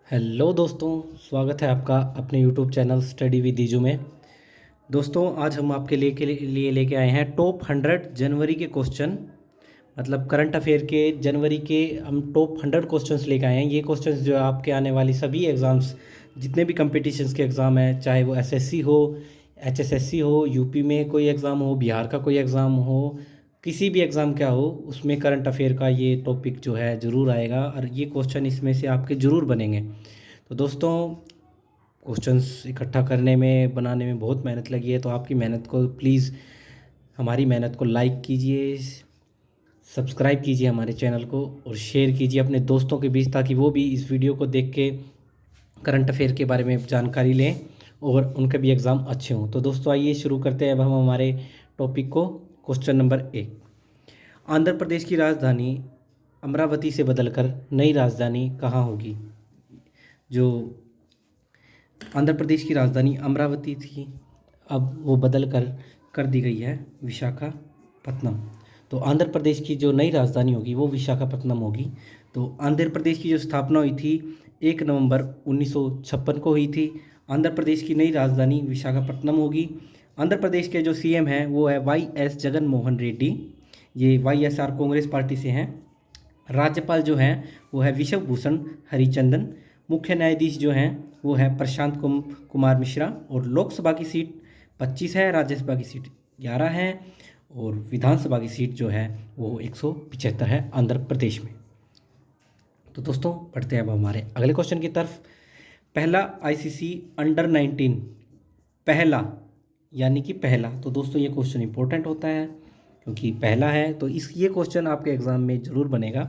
Hello दोस्तों, स्वागत है आपका अपने यूट्यूब चैनल स्टडी विद दीजू में। दोस्तों, आज हम आपके लिए लेके आए हैं टॉप 100 जनवरी के क्वेश्चन। मतलब करंट अफेयर के जनवरी के हम टॉप 100 क्वेश्चंस लेके आए हैं। ये क्वेश्चंस जो है आपके आने वाली सभी एग्ज़ाम्स, जितने भी कंपटीशंस के एग्ज़ाम हैं, चाहे वो एसएससी हो, एचएसएससी हो, यूपी में कोई एग्ज़ाम हो, बिहार का कोई एग्ज़ाम हो, किसी भी एग्ज़ाम क्या हो, उसमें करंट अफेयर का ये टॉपिक जो है ज़रूर आएगा और ये क्वेश्चन इसमें से आपके ज़रूर बनेंगे। तो दोस्तों, क्वेश्चंस इकट्ठा करने में, बनाने में बहुत मेहनत लगी है, तो आपकी मेहनत को प्लीज़, हमारी मेहनत को लाइक कीजिए, सब्सक्राइब कीजिए हमारे चैनल को और शेयर कीजिए अपने दोस्तों के बीच, ताकि वो भी इस वीडियो को देख के करंट अफेयर के बारे में जानकारी लें और उनके भी एग्ज़ाम अच्छे हों। तो दोस्तों, आइए शुरू करते हैं अब हम हमारे टॉपिक को। क्वेश्चन नंबर 1, आंध्र प्रदेश की राजधानी अमरावती से बदलकर नई राजधानी कहाँ होगी? जो आंध्र प्रदेश की राजधानी अमरावती थी, अब वो बदल कर दी गई है विशाखापत्तनम। तो आंध्र प्रदेश की जो नई राजधानी होगी वो विशाखापत्तनम होगी। तो आंध्र प्रदेश की जो स्थापना हुई थी 1 नवंबर 1956 को हुई थी। आंध्र प्रदेश की नई राजधानी विशाखापत्तनम होगी। आंध्र प्रदेश के जो सीएम हैं वो है वाई.एस. जगन मोहन रेड्डी। ये वाईएसआर कांग्रेस पार्टी से हैं। राज्यपाल जो हैं वो है विश्व भूषण हरिचंदन। मुख्य न्यायाधीश जो हैं वो है प्रशांत कुमार मिश्रा। और लोकसभा की सीट 25 है, राज्यसभा की सीट 11 है और विधानसभा की सीट जो है वो 175 है आंध्र प्रदेश में। तो दोस्तों, पढ़ते हैं अब हमारे अगले क्वेश्चन की तरफ। पहला आईसीसी अंडर 19, पहला यानी कि पहला। तो दोस्तों, ये क्वेश्चन इंपॉर्टेंट होता है क्योंकि पहला है, तो ये क्वेश्चन आपके एग्ज़ाम में ज़रूर बनेगा।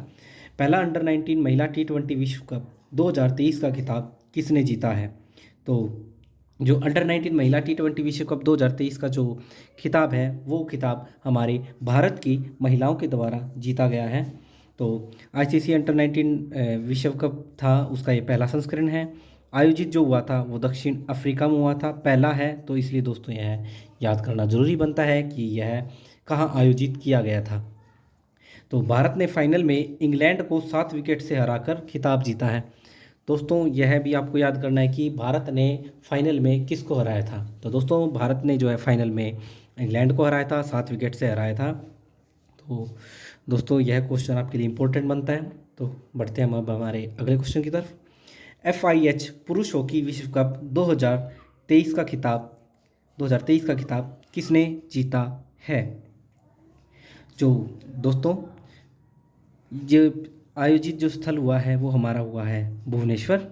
पहला अंडर 19 महिला T20 विश्व कप 2023 का खिताब किसने जीता है? तो जो अंडर 19 महिला T20 विश्व कप 2023 का जो खिताब है, वो खिताब हमारे भारत की महिलाओं के द्वारा जीता गया है। तो आईसीसी अंडर 19 विश्व कप था, उसका ये पहला संस्करण है। आयोजित जो हुआ था वो दक्षिण अफ्रीका में हुआ था, पहला है, तो इसलिए दोस्तों यह याद करना ज़रूरी बनता है कि यह कहाँ आयोजित किया गया था। तो भारत ने फाइनल में इंग्लैंड को 7 विकेट से हराकर खिताब जीता है। दोस्तों, यह भी आपको याद करना है कि भारत ने फाइनल में किसको हराया था। तो दोस्तों, भारत ने जो है फाइनल में इंग्लैंड को हराया था, 7 विकेट से हराया था। तो दोस्तों, यह क्वेश्चन आपके लिए इम्पोर्टेंट बनता है। तो बढ़ते हैं हम अब हमारे अगले क्वेश्चन की तरफ। FIH पुरुष हॉकी विश्व कप 2023 का खिताब किसने जीता है? जो दोस्तों, जो आयोजित जो स्थल हुआ है वो हमारा हुआ है भुवनेश्वर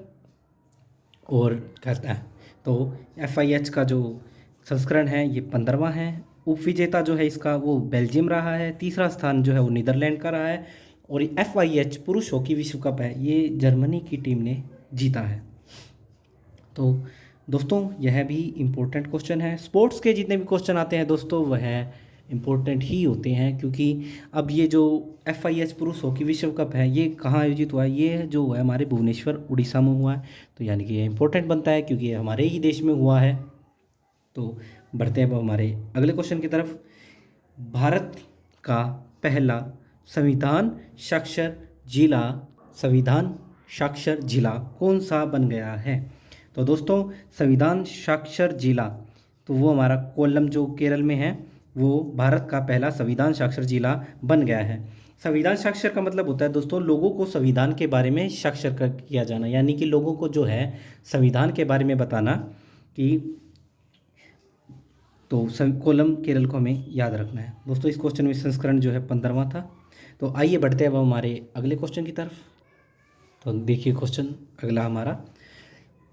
और कहता है। तो FIH का जो संस्करण है ये 15वां है। उपविजेता जो है इसका वो बेल्जियम रहा है। तीसरा स्थान जो है वो नीदरलैंड का रहा है। और FIH पुरुष हॉकी विश्व कप है, ये जर्मनी की टीम ने जीता है। तो दोस्तों, यह भी इम्पोर्टेंट क्वेश्चन है। स्पोर्ट्स के जितने भी क्वेश्चन आते हैं दोस्तों, वह इम्पोर्टेंट ही होते हैं, क्योंकि अब ये जो FIH पुरुष हॉकी विश्व कप है ये कहाँ आयोजित हुआ है? ये जो है हमारे भुवनेश्वर उड़ीसा में हुआ है। तो यानी कि ये इम्पोर्टेंट बनता है क्योंकि ये हमारे ही देश में हुआ है। तो बढ़ते हैं अब हमारे अगले क्वेश्चन की तरफ। भारत का पहला संविधान साक्षर जिला कौन सा बन गया है? तो दोस्तों, संविधान साक्षर जिला, तो वो हमारा कोल्लम जो केरल में है, वो भारत का पहला संविधान साक्षर जिला बन गया है। संविधान साक्षर का मतलब होता है दोस्तों, लोगों को संविधान के बारे में साक्षर किया जाना, यानी कि लोगों को जो है संविधान के बारे में बताना कि, तो कोल्लम केरल को हमें याद रखना है। दोस्तों, इस क्वेश्चन में संस्करण जो है 15वां था। तो आइए बढ़ते हैं अब हमारे अगले क्वेश्चन की तरफ। तो देखिए क्वेश्चन अगला हमारा,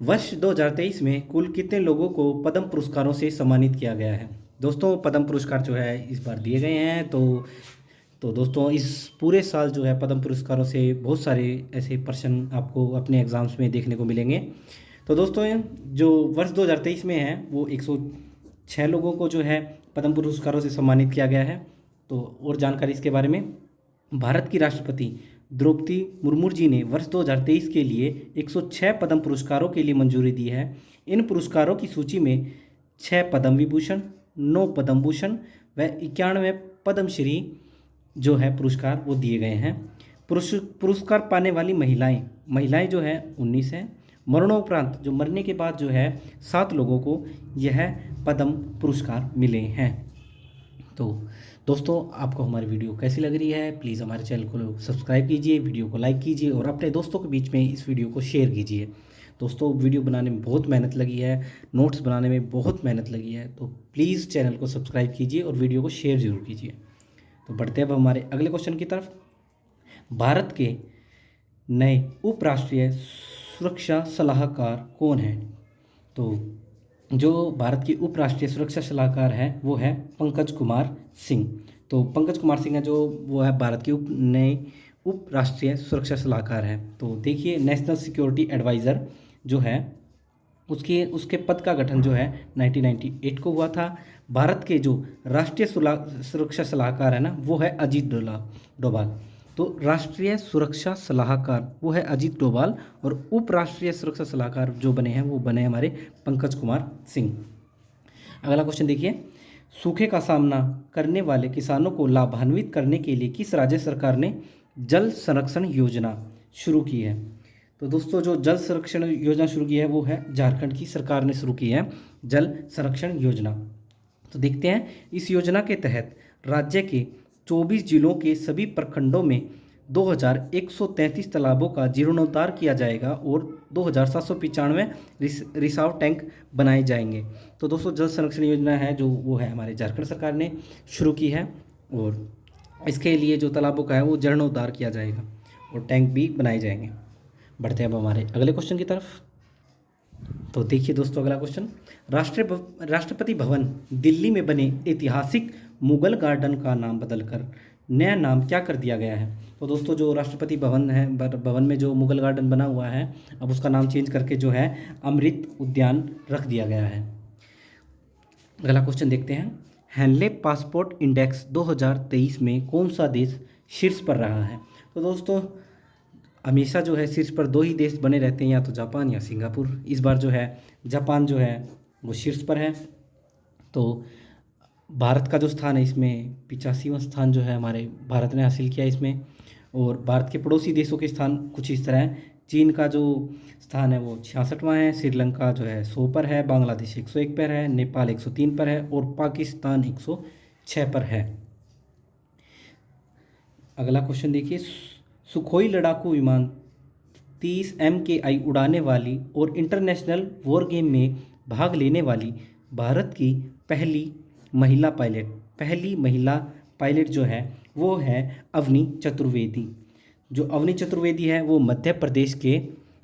वर्ष 2023 में कुल कितने लोगों को पद्म पुरस्कारों से सम्मानित किया गया है? दोस्तों, पद्म पुरस्कार जो है इस बार दिए गए हैं। तो दोस्तों, इस पूरे साल जो है पद्म पुरस्कारों से बहुत सारे ऐसे प्रश्न आपको अपने एग्ज़ाम्स में देखने को मिलेंगे। तो दोस्तों, जो वर्ष 2023 में है वो 106 लोगों को जो है पद्म पुरस्कारों से सम्मानित किया गया है। तो और जानकारी इसके बारे में, भारत की राष्ट्रपति द्रौपदी मुर्मू जी ने वर्ष 2023 के लिए 106 पद्म पुरस्कारों के लिए मंजूरी दी है। इन पुरस्कारों की सूची में 6 पद्म विभूषण, 9 पद्म भूषण व 91 पद्मश्री जो है पुरस्कार वो दिए गए हैं। पुरस्कार पाने वाली महिलाएं जो है 19 हैं मरणोपरांत जो मरने के बाद जो है 7 लोगों को यह पद्म पुरस्कार मिले हैं। तो दोस्तों, आपको हमारी वीडियो कैसी लग रही है, प्लीज़ हमारे चैनल को सब्सक्राइब कीजिए, वीडियो को लाइक कीजिए और अपने दोस्तों के बीच में इस वीडियो को शेयर कीजिए। दोस्तों, वीडियो बनाने में बहुत मेहनत लगी है, नोट्स बनाने में बहुत मेहनत लगी है, तो प्लीज़ चैनल को सब्सक्राइब कीजिए और वीडियो को शेयर जरूर कीजिए। तो बढ़ते हैं अब हमारे अगले क्वेश्चन की तरफ। भारत के नए उपराष्ट्रीय सुरक्षा सलाहकार कौन है? तो जो भारत की उपराष्ट्रीय सुरक्षा सलाहकार है वो है पंकज कुमार सिंह। तो पंकज कुमार सिंह है जो वो है भारत के नए उपराष्ट्रीय सुरक्षा सलाहकार हैं। तो देखिए, नेशनल सिक्योरिटी एडवाइज़र जो है उसके पद का गठन जो है 1998 को हुआ था। भारत के जो राष्ट्रीय सुरक्षा सलाहकार है ना, वो है अजीत डोभाल। तो राष्ट्रीय सुरक्षा सलाहकार वो है अजीत डोभाल और उप राष्ट्रीय सुरक्षा सलाहकार जो बने हैं वो बने हमारे पंकज कुमार सिंह। अगला क्वेश्चन देखिए, सूखे का सामना करने वाले किसानों को लाभान्वित करने के लिए किस राज्य सरकार ने जल संरक्षण योजना शुरू की है? तो दोस्तों, जो जल संरक्षण योजना शुरू की है वो है झारखंड की सरकार ने शुरू की है जल संरक्षण योजना। तो देखते हैं, इस योजना के तहत राज्य के 24 जिलों के सभी प्रखंडों में 2133 तालाबों का जीर्णोद्धार किया जाएगा और 2795 रिसाव टैंक बनाए जाएंगे। तो दोस्तों, जल संरक्षण योजना है जो वो है हमारे झारखंड सरकार ने शुरू की है और इसके लिए जो तालाबों का है वो जीर्णोद्धार किया जाएगा और टैंक भी बनाए जाएंगे। बढ़ते हैं अब हमारे अगले क्वेश्चन की तरफ। तो देखिए दोस्तों, अगला क्वेश्चन, राष्ट्रपति भवन दिल्ली में बने ऐतिहासिक मुगल गार्डन का नाम बदलकर नया नाम क्या कर दिया गया है? तो दोस्तों, जो राष्ट्रपति भवन है, भवन में जो मुगल गार्डन बना हुआ है, अब उसका नाम चेंज करके जो है अमृत उद्यान रख दिया गया है। अगला क्वेश्चन देखते हैं, हेनले पासपोर्ट इंडेक्स 2023 में कौन सा देश शीर्ष पर रहा है? तो दोस्तों, हमेशा जो है शीर्ष पर 2 ही देश बने रहते हैं, या तो जापान या सिंगापुर। इस बार जो है जापान जो है वो शीर्ष पर है। तो भारत का जो स्थान है इसमें 85वां स्थान जो है हमारे भारत ने हासिल किया इसमें। और भारत के पड़ोसी देशों के स्थान कुछ इस तरह हैं। चीन का जो स्थान है वो 66वां है, श्रीलंका जो है 100 पर है, बांग्लादेश 101 पर है, नेपाल 103 पर है और पाकिस्तान 106 पर है। अगला क्वेश्चन देखिए, सुखोई लड़ाकू विमान 30 MKI उड़ाने वाली और इंटरनेशनल वॉर गेम में भाग लेने वाली भारत की पहली महिला पायलट जो है वो है अवनी चतुर्वेदी। जो अवनी चतुर्वेदी है वो मध्य प्रदेश के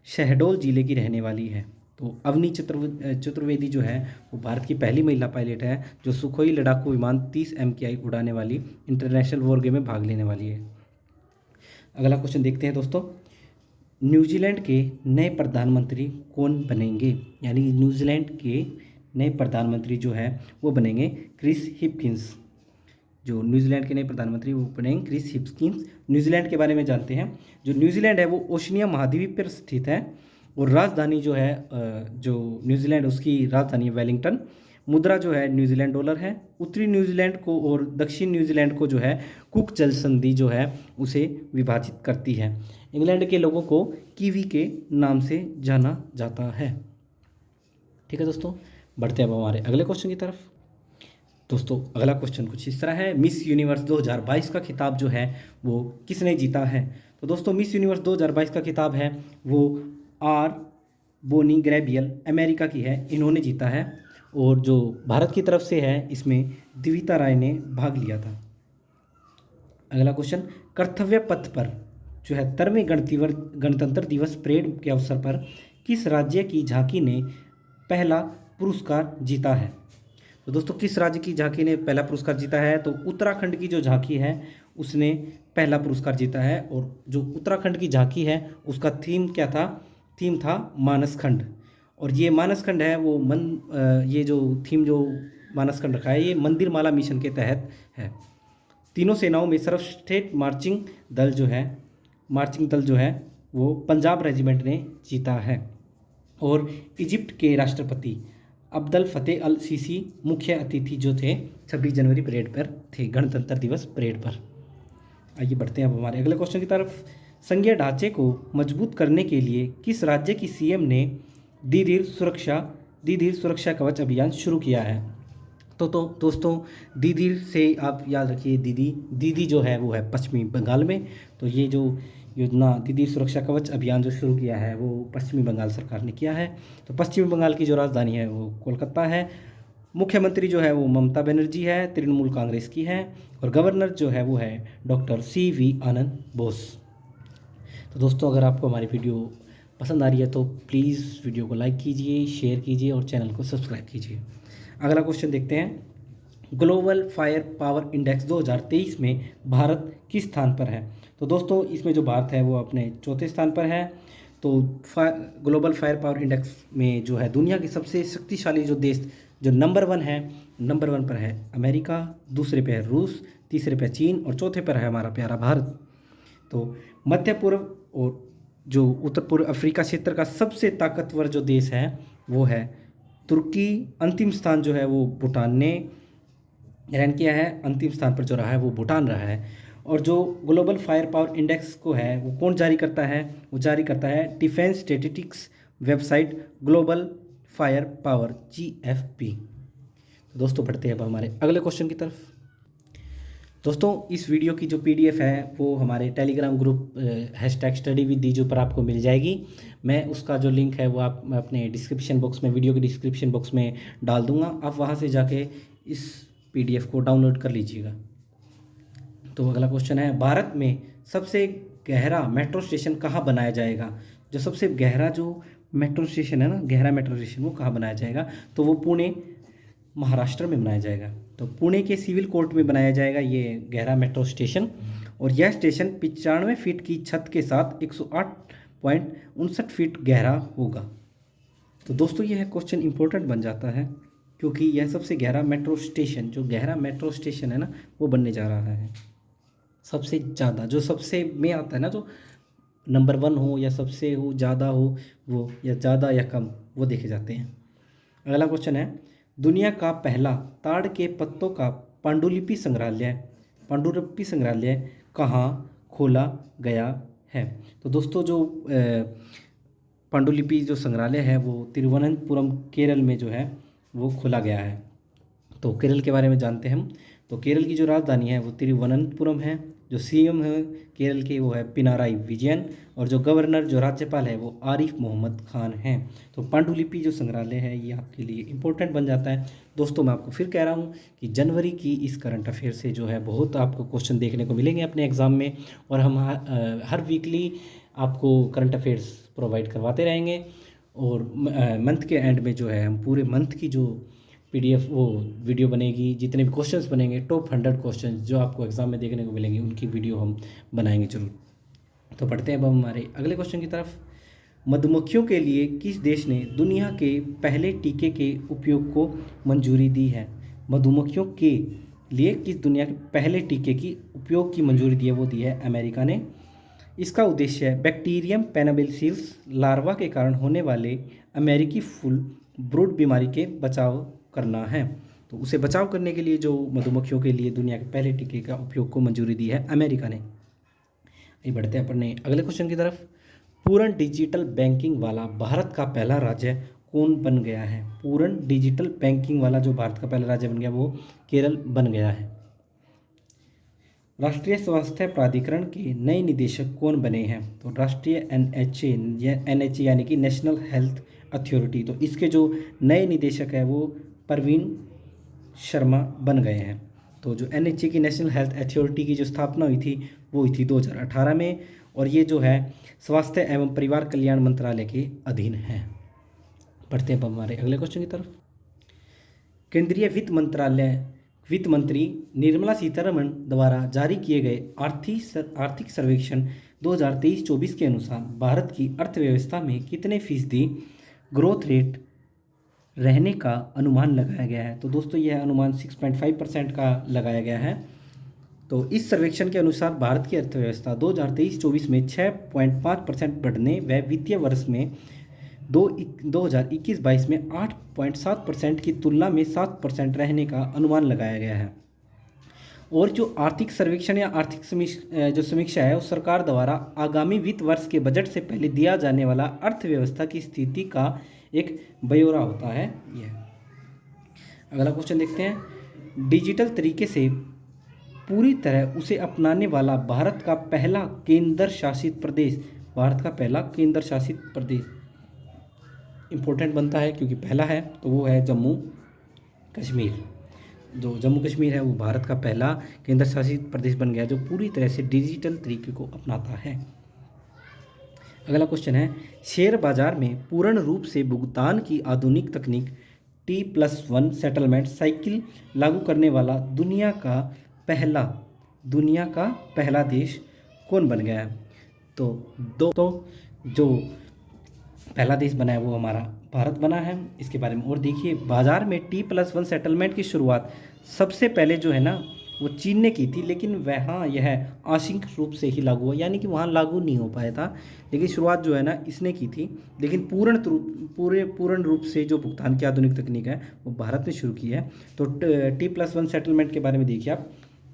शहडोल जिले की रहने वाली है। तो अवनी चतुर्वेदी जो है वो भारत की पहली महिला पायलट है जो सुखोई लड़ाकू विमान 30 MKI उड़ाने वाली इंटरनेशनल वॉर गेम में भाग लेने वाली है। अगला क्वेश्चन देखते हैं दोस्तों, न्यूजीलैंड के नए प्रधानमंत्री कौन बनेंगे? यानी न्यूजीलैंड के नए प्रधानमंत्री जो है वो बनेंगे क्रिस हिप्किंस। जो न्यूजीलैंड के नए प्रधानमंत्री वो बनेंगे क्रिस हिप्किंस। न्यूजीलैंड के बारे में जानते हैं। जो न्यूजीलैंड है वो ओशिनिया महाद्वीप पर स्थित है और राजधानी जो है जो न्यूजीलैंड उसकी राजधानी है वेलिंगटन। मुद्रा जो है न्यूजीलैंड डॉलर है। उत्तरी न्यूजीलैंड को और दक्षिण न्यूजीलैंड को जो है कुक जल संधि जो है उसे विभाजित करती है। इंग्लैंड के लोगों को कीवी के नाम से जाना जाता है। ठीक है दोस्तों, बढ़ते हैं अब हमारे अगले क्वेश्चन की तरफ। दोस्तों, अगला क्वेश्चन कुछ इस तरह है, मिस यूनिवर्स 2022 का खिताब जो है वो किसने जीता है? तो दोस्तों, मिस यूनिवर्स 2022 का खिताब है वो आर बोनी ग्रेबियल अमेरिका की है, इन्होंने जीता है। और जो भारत की तरफ से है इसमें दिविता राय ने भाग लिया था। अगला क्वेश्चन, कर्तव्य पथ पर 74वें गणतंत्र दिवस परेड के अवसर पर किस राज्य की झांकी ने पहला पुरस्कार जीता है? तो दोस्तों, किस राज्य की झांकी ने पहला पुरस्कार जीता है? तो उत्तराखंड की जो झांकी है उसने पहला पुरस्कार जीता है। और जो उत्तराखंड की झांकी है उसका थीम क्या था? थीम था मानसखंड। और ये मानसखंड है वो ये जो थीम जो मानसखंड रखा है ये मंदिर माला मिशन के तहत है। तीनों सेनाओं में सर्वश्रेष्ठ मार्चिंग दल जो है वो पंजाब रेजिमेंट ने जीता है। और इजिप्ट के राष्ट्रपति अब्दुल फतेह अल सीसी मुख्य अतिथि जो थे 26 जनवरी परेड पर थे, गणतंत्र दिवस परेड पर। आइए बढ़ते हैं अब हमारे अगले क्वेश्चन की तरफ। संघीय ढांचे को मजबूत करने के लिए किस राज्य की सीएम ने दीदीर सुरक्षा कवच अभियान शुरू किया है? तो दोस्तों, दीदीर से आप याद रखिए, दीदी जो है वो है पश्चिमी बंगाल में। तो ये जो योजना दीदी सुरक्षा कवच अभियान जो शुरू किया है वो पश्चिमी बंगाल सरकार ने किया है। तो पश्चिमी बंगाल की जो राजधानी है वो कोलकाता है। मुख्यमंत्री जो है वो ममता बनर्जी है, तृणमूल कांग्रेस की है। और गवर्नर जो है वो है डॉक्टर CV आनंद बोस। तो दोस्तों, अगर आपको हमारी वीडियो पसंद आ रही है तो प्लीज़ वीडियो को लाइक कीजिए, शेयर कीजिए और चैनल को सब्सक्राइब कीजिए। अगला क्वेश्चन देखते हैं। ग्लोबल फायर पावर इंडेक्स 2023 में भारत किस स्थान पर है? तो दोस्तों, इसमें जो भारत है वो अपने चौथे स्थान पर है। तो ग्लोबल फायर पावर इंडेक्स में जो है दुनिया के सबसे शक्तिशाली जो देश जो नंबर 1 पर है अमेरिका, दूसरे पे है रूस, तीसरे पे चीन और चौथे पर है हमारा प्यारा भारत। तो मध्य पूर्व और जो उत्तर पूर्व अफ्रीका क्षेत्र का सबसे ताकतवर जो देश है वो है तुर्की। अंतिम स्थान जो है वो भूटान ने ग्रहण किया है। अंतिम स्थान पर जो रहा है वो भूटान रहा है। और जो ग्लोबल फायर पावर इंडेक्स को है वो कौन जारी करता है? वो जारी करता है defence statistics website global fire power GFP। तो दोस्तों, बढ़ते हैं अब हमारे अगले क्वेश्चन की तरफ। दोस्तों, इस वीडियो की जो PDF है वो हमारे टेलीग्राम ग्रुप #StudyWithDiju पर आपको मिल जाएगी। मैं उसका जो लिंक है वो मैं अपने डिस्क्रिप्शन बॉक्स में, वीडियो के डिस्क्रिप्शन बॉक्स में डाल दूंगा। आप वहां से जाके इस PDF को डाउनलोड कर लीजिएगा। तो अगला क्वेश्चन है, भारत में सबसे गहरा मेट्रो स्टेशन कहाँ बनाया जाएगा? जो सबसे गहरा जो मेट्रो स्टेशन है ना, गहरा मेट्रो स्टेशन, वो कहाँ बनाया जाएगा? तो वो पुणे, महाराष्ट्र में बनाया जाएगा। तो पुणे के सिविल कोर्ट में बनाया जाएगा ये गहरा मेट्रो स्टेशन। और यह स्टेशन 95 फीट की छत के साथ 108.59 फीट गहरा होगा। तो दोस्तों, यह क्वेश्चन इंपॉर्टेंट बन जाता है क्योंकि यह सबसे गहरा मेट्रो स्टेशन, जो गहरा मेट्रो स्टेशन है ना, वो बनने जा रहा है। सबसे ज़्यादा जो सबसे में आता है ना, जो नंबर 1 हो या सबसे हो ज़्यादा हो, वो या ज़्यादा या कम, वो देखे जाते हैं। अगला क्वेश्चन है, दुनिया का पहला ताड़ के पत्तों का पांडुलिपि संग्रहालय कहाँ खोला गया है? तो दोस्तों, जो पांडुलिपि जो संग्रहालय है वो तिरुवनंतपुरम, केरल में जो है वो खोला गया है। तो केरल के बारे में जानते हैं हम। तो केरल की जो राजधानी है वो तिरुवनंतपुरम है। जो CM है केरल के वो है पिनाराई विजयन। और जो गवर्नर, जो राज्यपाल है वो आरिफ मोहम्मद खान हैं। तो पांडुलिपि जो संग्रहालय है ये आपके लिए इम्पोर्टेंट बन जाता है। दोस्तों, मैं आपको फिर कह रहा हूँ कि जनवरी की इस करंट अफेयर से जो है बहुत आपको क्वेश्चन देखने को मिलेंगे अपने एग्ज़ाम में। और हम हर वीकली आपको करंट अफेयर्स प्रोवाइड करवाते रहेंगे। और मंथ के एंड में जो है हम पूरे मंथ की जो PDF वो वीडियो बनेगी, जितने भी क्वेश्चंस बनेंगे, टॉप 100 क्वेश्चंस जो आपको एग्जाम में देखने को मिलेंगे, उनकी वीडियो हम बनाएंगे जरूर। तो बढ़ते हैं अब हमारे अगले क्वेश्चन की तरफ। मधुमक्खियों के लिए किस देश ने दुनिया के पहले टीके के उपयोग को मंजूरी दी है? मधुमक्खियों के लिए किस दुनिया के पहले टीके की उपयोग की मंजूरी दी है? वो दी है अमेरिका ने। इसका उद्देश्य है बैक्टीरियम पेनाबिलसिस लार्वा के कारण होने वाले अमेरिकी फुल ब्रूड बीमारी के बचाव करना है। तो उसे बचाव करने के लिए जो मधुमक्खियों के लिए दुनिया के पहले टीके का उपयोग को मंजूरी दी है अमेरिका ने। आइए बढ़ते हैं अपने अगले क्वेश्चन की तरफ। पूर्ण डिजिटल बैंकिंग वाला भारत का पहला राज्य कौन बन गया है? पूर्ण डिजिटल बैंकिंग वाला जो भारत का पहला राज्य बन गया वो केरल बन गया है। राष्ट्रीय स्वास्थ्य प्राधिकरण के नए निदेशक कौन बने हैं? तो राष्ट्रीय NHA यानी कि नेशनल हेल्थ अथॉरिटी, तो इसके जो नए निदेशक है वो प्रवीण शर्मा बन गए हैं। तो जो NHA की नेशनल हेल्थ अथॉरिटी की जो स्थापना हुई थी वो हुई थी 2018 में। और ये जो है स्वास्थ्य एवं परिवार कल्याण मंत्रालय के अधीन है। बढ़ते हैं हमारे अगले क्वेश्चन की तरफ। केंद्रीय वित्त मंत्री निर्मला सीतारमण द्वारा जारी किए गए आर्थिक सर्वेक्षण 2023-24 के अनुसार भारत की अर्थव्यवस्था में कितने फीसदी ग्रोथ रेट रहने का अनुमान लगाया गया है? तो दोस्तों, यह अनुमान 6.5% का लगाया गया है। तो इस सर्वेक्षण के अनुसार भारत की अर्थव्यवस्था 2023-24 में 6.5% बढ़ने व वित्तीय वर्ष में 2021-22 में 8.7% की तुलना में 7% रहने का अनुमान लगाया गया है। और जो आर्थिक सर्वेक्षण या आर्थिक जो समीक्षा है, उस सरकार द्वारा आगामी वित्त वर्ष के बजट से पहले दिया जाने वाला अर्थव्यवस्था की स्थिति का एक ब्यौरा होता है यह। अगला क्वेश्चन देखते हैं। डिजिटल तरीके से पूरी तरह उसे अपनाने वाला भारत का पहला केंद्र शासित प्रदेश, भारत का पहला केंद्र शासित प्रदेश इंपॉर्टेंट बनता है क्योंकि पहला है, तो वो है जम्मू कश्मीर। जो जम्मू कश्मीर है वो भारत का पहला केंद्र शासित प्रदेश बन गया जो पूरी तरह से डिजिटल तरीके को अपनाता है। अगला क्वेश्चन है, शेयर बाजार में पूर्ण रूप से भुगतान की आधुनिक तकनीक T+1 सेटलमेंट साइकिल लागू करने वाला दुनिया का पहला देश कौन बन गया है? तो जो पहला देश बना है वो हमारा भारत बना है। इसके बारे में और देखिए, बाजार में T+1 सेटलमेंट की शुरुआत सबसे पहले जो है ना वो चीन ने की थी, लेकिन वहाँ यह आंशिक रूप से ही लागू हुआ, यानी कि वहाँ लागू नहीं हो पाया था, लेकिन शुरुआत जो है ना इसने की थी। लेकिन पूर्ण रूप से जो भुगतान की आधुनिक तकनीक है वो भारत ने शुरू की है। तो T+1 सेटलमेंट के बारे में देखिए आप।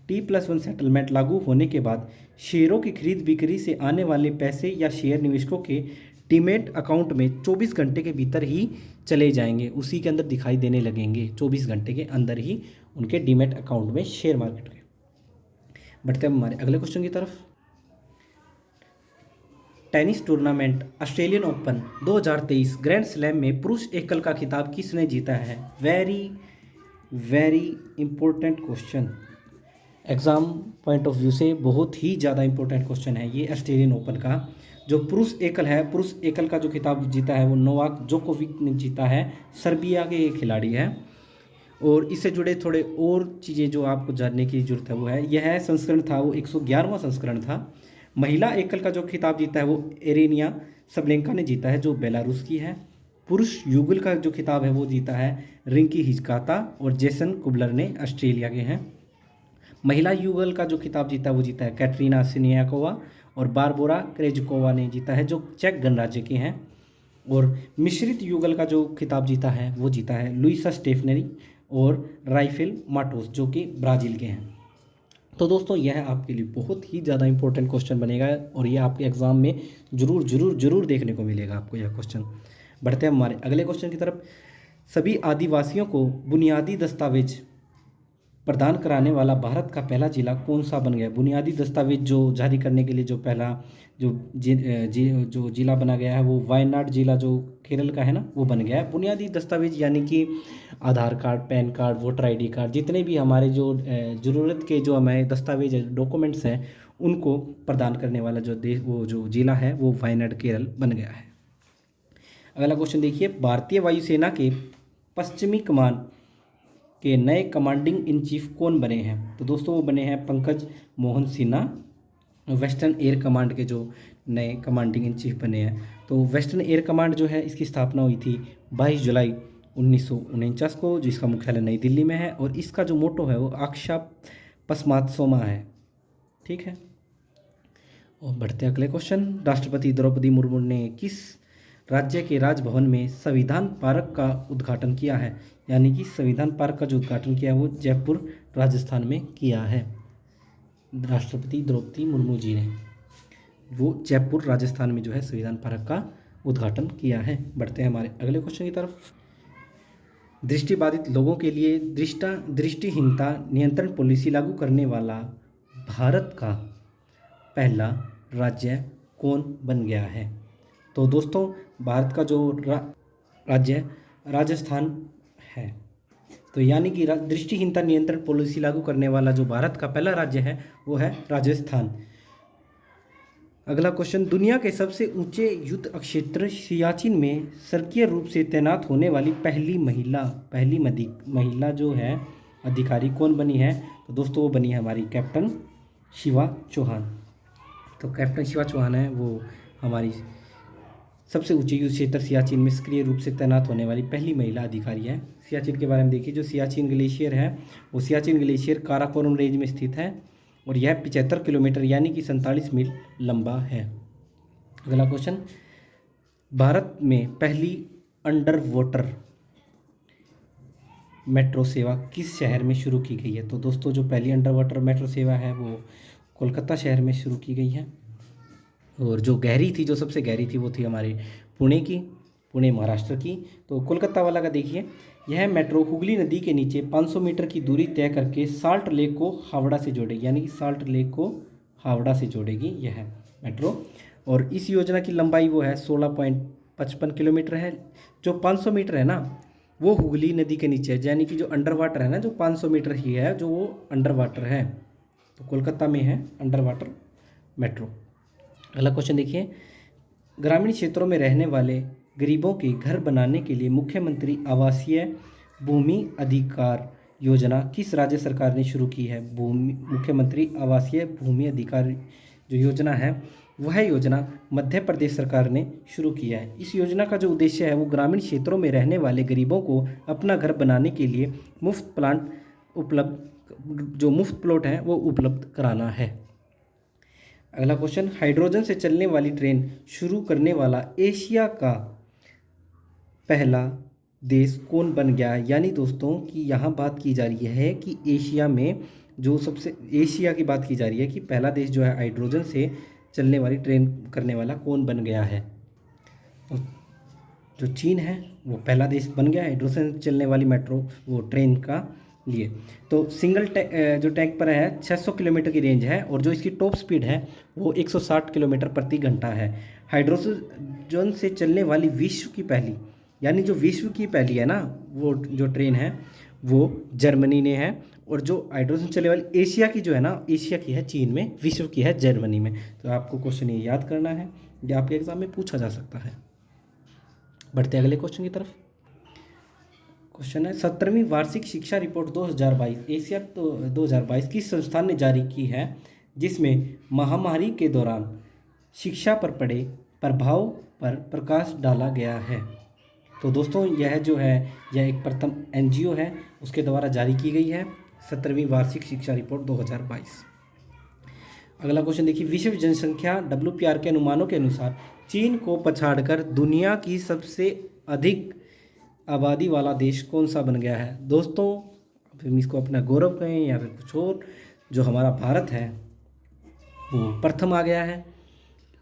T+1 सेटलमेंट लागू होने के बाद शेयरों की खरीद बिक्री से आने वाले पैसे या शेयर निवेशकों के डीमैट अकाउंट में 24 घंटे के भीतर ही चले जाएंगे, उसी के अंदर दिखाई देने लगेंगे। 24 घंटे के अंदर ही उनके डीमैट अकाउंट में शेयर मार्केट के। बढ़ते हैं हमारे अगले क्वेश्चन की तरफ। Tennis tournament Australian open 2023 grand slam में पुरुष एकल का खिताब किसने जीता है? Very important question, exam point of view से बहुत ही ज़्यादा इंपॉर्टेंट क्वेश्चन है ये। ऑस्ट्रेलियन ओपन का जो पुरुष एकल का जो खिताब जीता है वो नोवाक जोकोविक ने जीता है, सर्बिया के ये खिलाड़ी हैं। और इससे जुड़े थोड़े और चीज़ें जो आपको जानने की ज़रूरत है वो है, यह संस्करण था वो 111वां संस्करण था। महिला एकल का जो खिताब जीता है वो एरेनिया सबलेंका ने जीता है जो बेलारूस की है। पुरुष युगल का जो खिताब है वो जीता है रिंकी हिजकाता और जेसन कुबलर ने, ऑस्ट्रेलिया के हैं। महिला युगल का जो खिताब जीता है वो जीता है कैटरीना सिनियाकोवा और बारबोरा क्रेजकोवा ने जीता है जो चेक गणराज्य के हैं। और मिश्रित युगल का जो खिताब जीता है वो जीता है लुइसा स्टेफनरी और राइफेल माटोस जो कि ब्राज़ील के हैं। तो दोस्तों यह आपके लिए बहुत ही ज़्यादा इंपॉर्टेंट क्वेश्चन बनेगा और ये आपके एग्ज़ाम में ज़रूर देखने को मिलेगा आपको यह क्वेश्चन। बढ़ते हैं हमारे अगले क्वेश्चन की तरफ। सभी आदिवासियों को बुनियादी दस्तावेज प्रदान कराने वाला भारत का पहला जिला कौन सा बन गया? बुनियादी दस्तावेज जो जारी करने के लिए जो पहला जो जिला बना गया है वो वायनाड जिला जो केरल का है ना वो बन गया है। बुनियादी दस्तावेज यानी कि Aadhaar card, PAN card, voter ID card, जितने भी हमारे जो ज़रूरत के जो हमारे दस्तावेज डॉक्यूमेंट्स हैं उनको प्रदान करने वाला वो जो जिला है वो वायनाड केरल बन गया है। अगला क्वेश्चन देखिए, भारतीय वायुसेना के पश्चिमी कमान के नए कमांडिंग इन चीफ कौन बने हैं? तो दोस्तों वो बने हैं Pankaj Mohan Sinha, western air command के जो नए कमांडिंग इन चीफ बने हैं। तो वेस्टर्न एयर कमांड जो है इसकी स्थापना हुई थी 22 जुलाई 1949 को, जिसका मुख्यालय नई दिल्ली में है और इसका जो मोटो है वो आक्षा पस्मात सोमा है। ठीक है, और बढ़ते अगले क्वेश्चन। राष्ट्रपति द्रौपदी मुर्मू ने किस राज्य के राजभवन में संविधान पार्क का उद्घाटन किया है? यानी कि संविधान पार्क का जो उद्घाटन किया है वो जयपुर राजस्थान में किया है। राष्ट्रपति द्रौपदी मुर्मू जी ने वो जयपुर राजस्थान में जो है संविधान पार्क का उद्घाटन किया है। बढ़ते हैं हमारे अगले क्वेश्चन की तरफ। दृष्टिबाधित लोगों के लिए दृष्टिहीनता नियंत्रण पॉलिसी लागू करने वाला भारत का पहला राज्य कौन बन गया है? तो दोस्तों भारत का जो राज्य राजस्थान है। तो यानी कि दृष्टिहीनता नियंत्रण पॉलिसी लागू करने वाला जो भारत का पहला राज्य है वो है राजस्थान। अगला क्वेश्चन, दुनिया के सबसे ऊंचे युद्ध क्षेत्र सियाचिन में सक्रिय रूप से तैनात होने वाली पहली महिला जो है अधिकारी कौन बनी है? तो दोस्तों वो बनी है हमारी कैप्टन शिवा चौहान। तो कैप्टन शिवा चौहान है वो हमारी सबसे ऊंचे युद्ध क्षेत्र सियाचिन में सक्रिय रूप से तैनात होने वाली पहली महिला अधिकारी है। सियाचिन के बारे में देखिए, जो सियाचिन ग्लेशियर है वो सियाचिन ग्लेशियर काराकोरम रेंज में स्थित है और यह 75 किलोमीटर यानी कि 47 मील लंबा है। अगला क्वेश्चन, भारत में पहली अंडर वाटर मेट्रो सेवा किस शहर में शुरू की गई है? तो दोस्तों जो पहली अंडर वाटर मेट्रो सेवा है वो कोलकाता शहर में शुरू की गई है। और जो गहरी थी, जो सबसे गहरी थी, वो थी हमारे पुणे की, पुणे महाराष्ट्र की। तो कोलकाता वाला का देखिए, यह मेट्रो हुगली नदी के नीचे 500 मीटर की दूरी तय करके साल्ट लेक को हावड़ा से जोड़ेगी, यानी कि साल्ट लेक को हावड़ा से जोड़ेगी यह मेट्रो। और इस योजना की लंबाई वो है 16.55 किलोमीटर है। जो 500 मीटर है ना, वो हुगली नदी के नीचे है, यानी कि जो अंडर वाटर है ना, जो 500 मीटर ही है, जो वो अंडर वाटर है। तो कोलकाता में है अंडर वाटर मेट्रो। अगला क्वेश्चन देखिए, ग्रामीण क्षेत्रों में रहने वाले गरीबों के घर बनाने के लिए मुख्यमंत्री आवासीय भूमि अधिकार योजना किस राज्य सरकार ने शुरू की है? मुख्यमंत्री आवासीय भूमि अधिकार जो योजना है, वह योजना मध्य प्रदेश सरकार ने शुरू किया है। इस योजना का जो उद्देश्य है वो ग्रामीण क्षेत्रों में रहने वाले गरीबों को अपना घर बनाने के लिए मुफ्त प्लॉट है वो उपलब्ध कराना है। अगला क्वेश्चन, हाइड्रोजन से चलने वाली ट्रेन शुरू करने वाला एशिया का पहला देश कौन बन गया है? यानी दोस्तों कि यहाँ बात की जा रही है कि एशिया में जो सबसे, एशिया की बात की जा रही है कि पहला देश जो है हाइड्रोजन से चलने वाली ट्रेन करने वाला कौन बन गया है? तो जो चीन है वो पहला देश बन गया हाइड्रोजन से चलने वाली मेट्रो वो ट्रेन का लिए। तो सिंगल जो टैंक पर है 600 किलोमीटर की रेंज है और जो इसकी टॉप स्पीड है वो 160 किलोमीटर प्रति घंटा है। हाइड्रोजन से चलने वाली विश्व की पहली, यानी जो विश्व की पहली है ना, वो जो ट्रेन है वो जर्मनी ने है। और जो हाइड्रोजन चलने वाली एशिया की जो है ना, एशिया की है चीन में, विश्व की है जर्मनी में। तो आपको क्वेश्चन ये याद करना है, ये आपके एग्जाम में पूछा जा सकता है। बढ़ते अगले क्वेश्चन की तरफ। क्वेश्चन है, 17वीं वार्षिक शिक्षा रिपोर्ट 2022 एशिया 2022 किस संस्थान ने जारी की है, जिसमें महामारी के दौरान शिक्षा पर पड़े प्रभाव पर प्रकाश डाला गया है? तो दोस्तों यह जो है यह एक प्रथम एनजीओ है, उसके द्वारा जारी की गई है 17वीं वार्षिक शिक्षा रिपोर्ट 2022। अगला क्वेश्चन देखिए, विश्व जनसंख्या WPR के अनुमानों के अनुसार चीन को पछाड़कर दुनिया की सबसे अधिक आबादी वाला देश कौन सा बन गया है? दोस्तों हम इसको अपना गौरव कहें या फिर कुछ और, जो हमारा भारत है वो प्रथम आ गया है।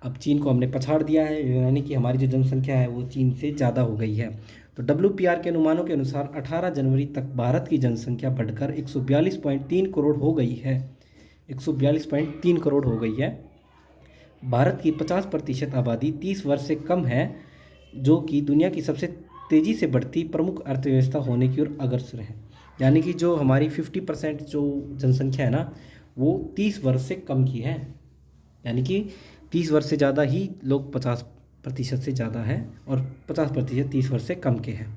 अब चीन को हमने पछाड़ दिया है, यानी कि हमारी जो जनसंख्या है वो चीन से ज़्यादा हो गई है। तो WPR के अनुमानों के अनुसार 18 जनवरी तक भारत की जनसंख्या बढ़कर 142.3 करोड़ हो गई है। 142.3 करोड़ हो गई है। भारत की 50% आबादी 30 वर्ष से कम है, जो कि दुनिया की सबसे तेज़ी से बढ़ती प्रमुख अर्थव्यवस्था होने की ओर अग्रसर है। यानी कि जो हमारी 50% जो जनसंख्या है ना, वो 30 वर्ष से कम की है, यानी कि 30 वर्ष से ज़्यादा ही लोग 50% से ज़्यादा है और 50% 30 वर्ष से कम के हैं।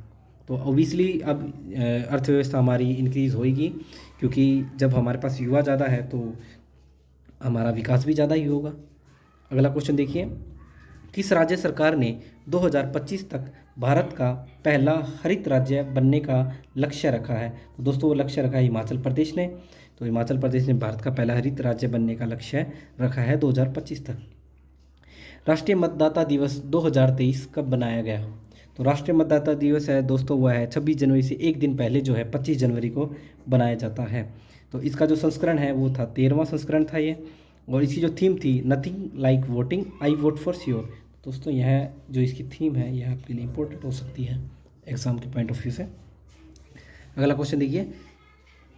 तो ऑब्वियसली अब अर्थव्यवस्था हमारी इंक्रीज़ होएगी, क्योंकि जब हमारे पास युवा ज़्यादा है तो हमारा विकास भी ज़्यादा ही होगा। अगला क्वेश्चन देखिए, किस राज्य सरकार ने 2025 तक भारत का पहला हरित राज्य बनने का लक्ष्य रखा है? तो दोस्तों वो लक्ष्य रखा है हिमाचल प्रदेश ने। तो हिमाचल प्रदेश ने भारत का पहला हरित राज्य बनने का लक्ष्य रखा है 2025 तक। राष्ट्रीय मतदाता दिवस 2023 कब बनाया गया? तो राष्ट्रीय मतदाता दिवस है दोस्तों वह है 26 जनवरी से एक दिन पहले जो है 25 जनवरी को बनाया जाता है। तो इसका जो संस्करण है वो था 13वां संस्करण था ये, और इसकी जो थीम थी nothing like voting I vote for sure. दोस्तों यह जो इसकी थीम है यह आपके लिए इम्पोर्टेंट हो सकती है एग्जाम के पॉइंट ऑफ व्यू से। अगला क्वेश्चन देखिए,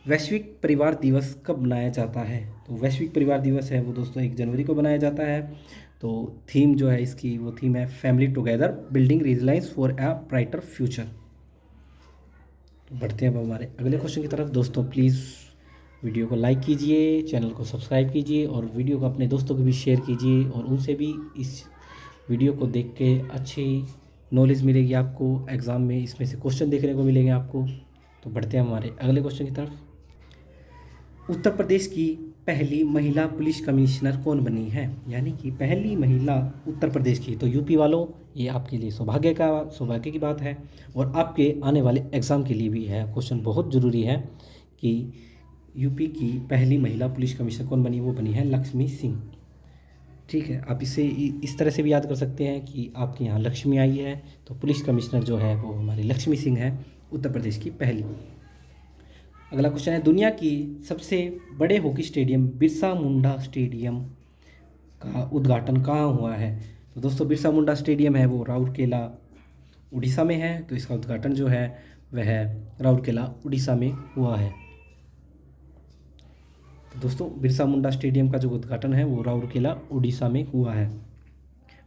वैश्विक परिवार दिवस कब मनाया जाता है? तो वैश्विक परिवार दिवस है वो दोस्तों 1 जनवरी को बनाया जाता है। तो थीम जो है इसकी वो थीम है family together building resilience for a brighter future. तो बढ़ते हैं अब हमारे अगले क्वेश्चन की तरफ। दोस्तों प्लीज़ वीडियो को लाइक कीजिए, चैनल को सब्सक्राइब कीजिए और वीडियो को अपने दोस्तों को भी शेयर कीजिए, और उनसे भी इस वीडियो को देख के अच्छी नॉलेज मिलेगी आपको, एग्ज़ाम में इसमें से क्वेश्चन देखने को मिलेंगे आपको। तो बढ़ते हैं हमारे अगले क्वेश्चन की तरफ। उत्तर प्रदेश की पहली महिला पुलिस कमिश्नर कौन बनी है? यानी कि पहली महिला उत्तर प्रदेश की। तो यूपी वालों ये आपके लिए सौभाग्य की बात है, और आपके आने वाले एग्ज़ाम के लिए भी है क्वेश्चन, बहुत ज़रूरी है कि यूपी की पहली महिला पुलिस कमिश्नर कौन बनी? वो बनी है लक्ष्मी सिंह। ठीक है, आप इसे इस तरह से भी याद कर सकते हैं कि आपके यहाँ लक्ष्मी आई है, तो पुलिस कमिश्नर जो है वो हमारी लक्ष्मी सिंह है, उत्तर प्रदेश की पहली। अगला क्वेश्चन है, दुनिया की सबसे बड़े hockey stadium Birsa Munda stadium का उद्घाटन कहाँ हुआ है? तो दोस्तों बिरसा मुंडा स्टेडियम है वो राउरकेला उड़ीसा में है। तो इसका उद्घाटन जो है वह राउरकेला उड़ीसा में हुआ है। तो दोस्तों बिरसा मुंडा स्टेडियम का जो उद्घाटन है वो राउरकेला उड़ीसा में हुआ है।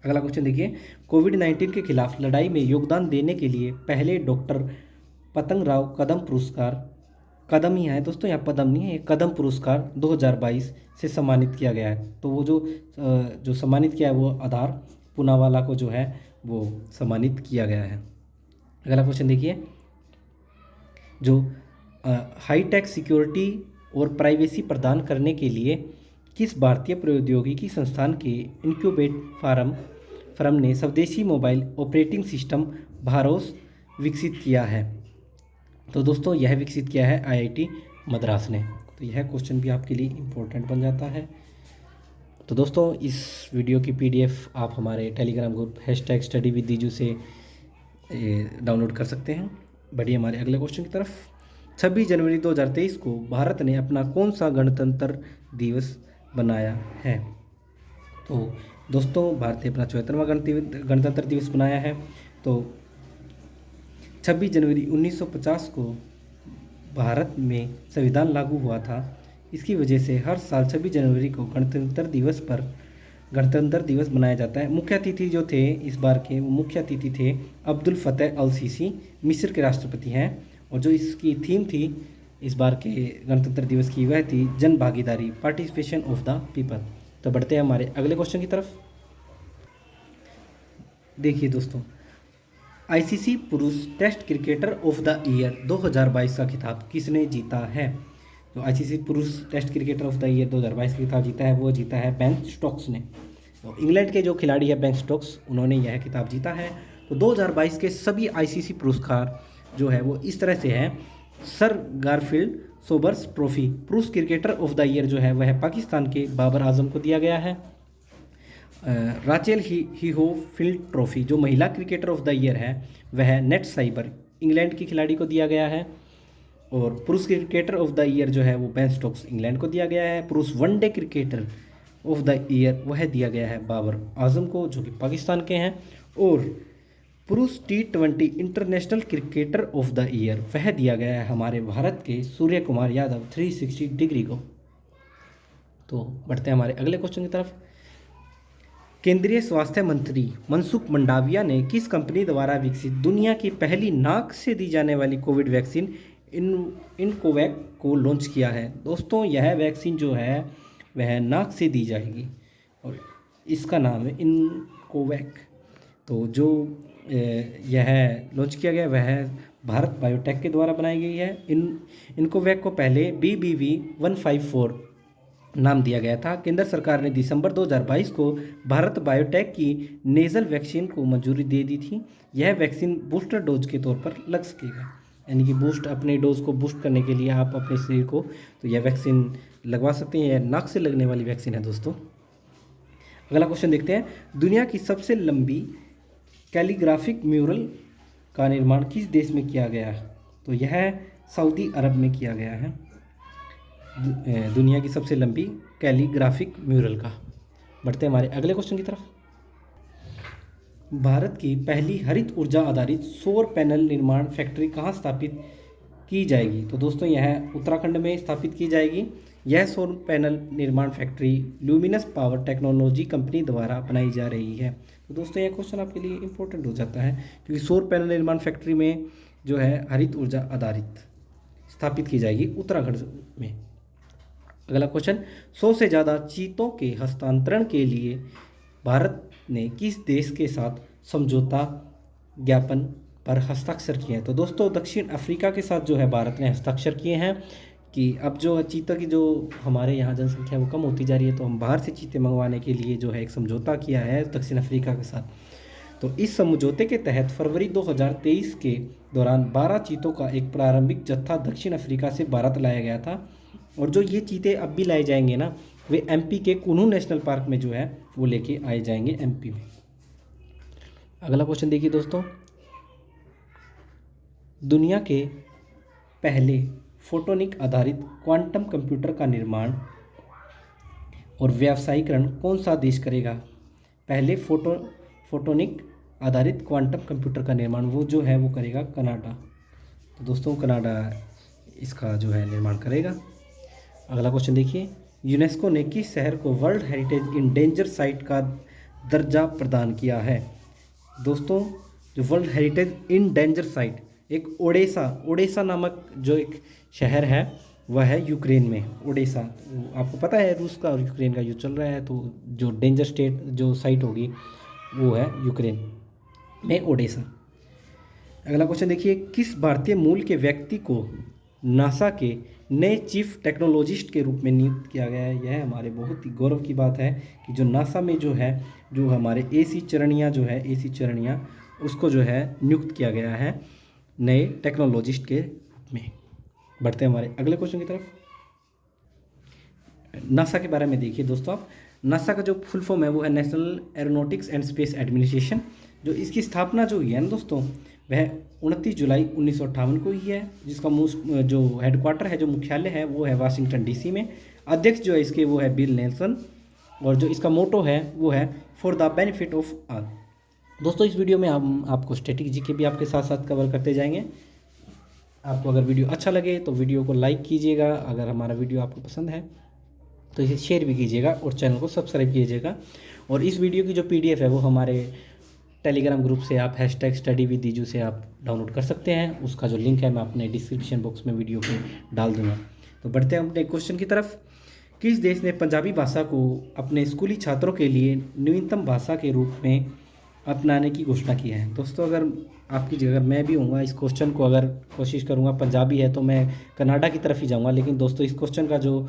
अगला क्वेश्चन देखिए, कोविड-19 के खिलाफ लड़ाई में योगदान देने के लिए पहले डॉक्टर पतंगराव कदम पुरस्कार, कदम ही है दोस्तों, यहाँ पदम नहीं है, ये कदम पुरस्कार 2022 से सम्मानित किया गया है। तो वो जो सम्मानित किया है वो आधार पूनावाला को जो है वो सम्मानित किया गया है। अगला क्वेश्चन देखिए, जो हाईटेक सिक्योरिटी और प्राइवेसी प्रदान करने के लिए किस भारतीय प्रौद्योगिकी संस्थान के इनक्यूबेट फर्म ने स्वदेशी मोबाइल ऑपरेटिंग सिस्टम भारोस विकसित किया है? तो दोस्तों यह विकसित किया है IIT मद्रास ने। तो यह क्वेश्चन भी आपके लिए इम्पोर्टेंट बन जाता है। तो दोस्तों इस वीडियो की PDF आप हमारे टेलीग्राम ग्रुप #StudyWithDiju से डाउनलोड कर सकते हैं। बढ़िए हमारे अगले क्वेश्चन की तरफ। 26 जनवरी 2023 को भारत ने अपना कौन सा गणतंत्र दिवस बनाया है? तो दोस्तों भारत ने अपना 74वां गणतंत्र दिवस बनाया है। तो 26 जनवरी 1950 को भारत में संविधान लागू हुआ था। इसकी वजह से हर साल 26 जनवरी को गणतंत्र दिवस मनाया जाता है। मुख्य अतिथि जो थे इस बार के, वो मुख्य अतिथि थे अब्दुल फतेह अल सीसी, मिस्र के राष्ट्रपति हैं। और जो इसकी थीम थी इस बार के गणतंत्र दिवस की, वह थी जन भागीदारी, पार्टिसिपेशन ऑफ द पीपल। तो बढ़ते हैं हमारे अगले क्वेश्चन की तरफ। देखिए दोस्तों, ICC पुरुष test cricketer of the year 2022 का खिताब किसने जीता है? तो ICC पुरुष test cricketer of the year 2022 का खिताब जीता है, वो जीता है बेन स्टोक्स ने। तो इंग्लैंड के जो खिलाड़ी है बेन स्टोक्स, उन्होंने यह खिताब जीता है। तो 2022 के सभी ICC पुरस्कार जो है वो इस तरह से हैं। सर गारफील्ड सोबर्स ट्रॉफी पुरुष क्रिकेटर ऑफ द ईयर जो है वह पाकिस्तान के बाबर आजम को दिया गया है। राचेल हीहो फील्ड ट्रॉफी जो महिला क्रिकेटर ऑफ द ईयर है वह नेट साइबर इंग्लैंड की खिलाड़ी को दिया गया है। और पुरुष क्रिकेटर ऑफ द ईयर जो है वो बेन स्टोक्स इंग्लैंड को दिया गया है। पुरुष one day cricketer of the year वह दिया गया है बाबर आजम को, जो कि पाकिस्तान के हैं। और पुरुष T20 international cricketer of the year वह दिया गया है हमारे भारत के सूर्य कुमार यादव 360 डिग्री को। तो बढ़ते हैं हमारे अगले क्वेश्चन की तरफ। केंद्रीय स्वास्थ्य मंत्री मनसुख मंडाविया ने किस कंपनी द्वारा विकसित दुनिया की पहली नाक से दी जाने वाली कोविड वैक्सीन इनकोवैक को लॉन्च किया है? दोस्तों यह वैक्सीन जो है वह नाक से दी जाएगी और इसका नाम है इनकोवैक। तो जो यह लॉन्च किया गया वह भारत बायोटेक के द्वारा बनाई गई है। इनकोवैक को पहले BBV154 नाम दिया गया था। केंद्र सरकार ने दिसंबर 2022 को भारत बायोटेक की नेजल वैक्सीन को मंजूरी दे दी थी। यह वैक्सीन बूस्टर डोज के तौर पर लग सकेगा, यानी कि अपने डोज को बूस्ट करने के लिए आप अपने शरीर को तो यह वैक्सीन लगवा सकते हैं। यह नाक से लगने वाली वैक्सीन है दोस्तों। अगला क्वेश्चन देखते हैं, दुनिया की सबसे लंबी कैलीग्राफिक म्यूरल का निर्माण किस देश में किया गया है? तो यह सऊदी अरब में किया गया है, दुनिया की सबसे लंबी कैलीग्राफिक म्यूरल का। बढ़ते हैं हमारे अगले क्वेश्चन की तरफ। भारत की पहली हरित ऊर्जा आधारित सौर पैनल निर्माण फैक्ट्री कहाँ स्थापित की जाएगी? तो दोस्तों यह उत्तराखंड में स्थापित की जाएगी। यह सौर पैनल निर्माण factory luminous power technology company द्वारा बनाई जा रही है। तो दोस्तों यह क्वेश्चन आपके लिए इंपॉर्टेंट हो जाता है, क्योंकि सौर पैनल निर्माण फैक्ट्री में जो है हरित ऊर्जा आधारित स्थापित की जाएगी उत्तराखंड में। अगला क्वेश्चन, 100 से ज़्यादा चीतों के हस्तांतरण के लिए भारत ने किस देश के साथ समझौता ज्ञापन पर हस्ताक्षर किए हैं? तो दोस्तों दक्षिण अफ्रीका के साथ जो है भारत ने हस्ताक्षर किए हैं कि अब जो चीता की जो हमारे यहाँ जनसंख्या वो कम होती जा रही है, तो हम बाहर से चीते मंगवाने के लिए जो है एक समझौता किया है दक्षिण अफ्रीका के साथ। तो इस समझौते के तहत फरवरी 2023 के दौरान 12 चीतों का एक प्रारंभिक जत्था दक्षिण अफ्रीका से भारत लाया गया था। और जो ये चीते अब भी लाए जाएंगे ना, वे MP के कुनू नेशनल पार्क में जो है वो लेके आए जाएंगे MP में। अगला क्वेश्चन देखिए दोस्तों, दुनिया के पहले फोटोनिक आधारित क्वांटम कंप्यूटर का निर्माण और व्यावसायीकरण कौन सा देश करेगा? पहले फोटोनिक आधारित क्वांटम कंप्यूटर का निर्माण वो जो है वो करेगा कनाडा। तो दोस्तों कनाडा इसका जो है निर्माण करेगा। अगला क्वेश्चन देखिए, यूनेस्को ने किस शहर को world heritage in danger site का दर्जा प्रदान किया है? दोस्तों जो world heritage in danger site एक ओडेसा नामक जो एक शहर है वह है यूक्रेन में। ओडेसा आपको पता है रूस का और यूक्रेन का युद्ध चल रहा है, तो जो डेंजर स्टेट जो साइट होगी वो है यूक्रेन में ओडेसा। अगला क्वेश्चन देखिए, किस भारतीय मूल के व्यक्ति को नासा के नए चीफ टेक्नोलॉजिस्ट के रूप में नियुक्त किया गया है? यह हमारे बहुत ही गौरव की बात है कि जो नासा में जो है जो हमारे एसी चरणियाँ उसको जो है नियुक्त किया गया है नए टेक्नोलॉजिस्ट के रूप में। बढ़ते हैं हमारे अगले क्वेश्चन की तरफ। नासा के बारे में देखिए दोस्तों आप, नासा का जो फुल फॉर्म है वो है national aeronautics and space administration. जो इसकी स्थापना जो हुई है ना दोस्तों वह 29 जुलाई 1958 को हुई है, जिसका जो हेडक्वार्टर है जो मुख्यालय है वो है वाशिंगटन डीसी में। अध्यक्ष जो है इसके वो है बिल नेल्सन, और जो इसका मोटो है वो है for the benefit of all. दोस्तों इस वीडियो में हम आपको स्टैटिक जीके भी आपके साथ साथ कवर करते जाएंगे। आपको अगर वीडियो अच्छा लगे तो वीडियो को लाइक कीजिएगा, अगर हमारा वीडियो आपको पसंद है तो इसे शेयर भी कीजिएगा और चैनल को सब्सक्राइब कीजिएगा। और इस वीडियो की जो PDF है वो हमारे टेलीग्राम ग्रुप से आप #StudyWithDiju से आप डाउनलोड कर सकते हैं। उसका जो लिंक है मैं अपने डिस्क्रिप्शन बॉक्स में वीडियो के डाल दूँगा। तो बढ़ते हैं अपने क्वेश्चन की तरफ। किस देश ने पंजाबी भाषा को अपने स्कूली छात्रों के लिए नवीनतम भाषा के रूप में अपनाने की घोषणा की है? दोस्तों अगर आपकी जगह मैं भी होऊंगा इस क्वेश्चन को अगर कोशिश करूंगा, पंजाबी है तो मैं कनाडा की तरफ ही जाऊंगा, लेकिन दोस्तों इस क्वेश्चन का जो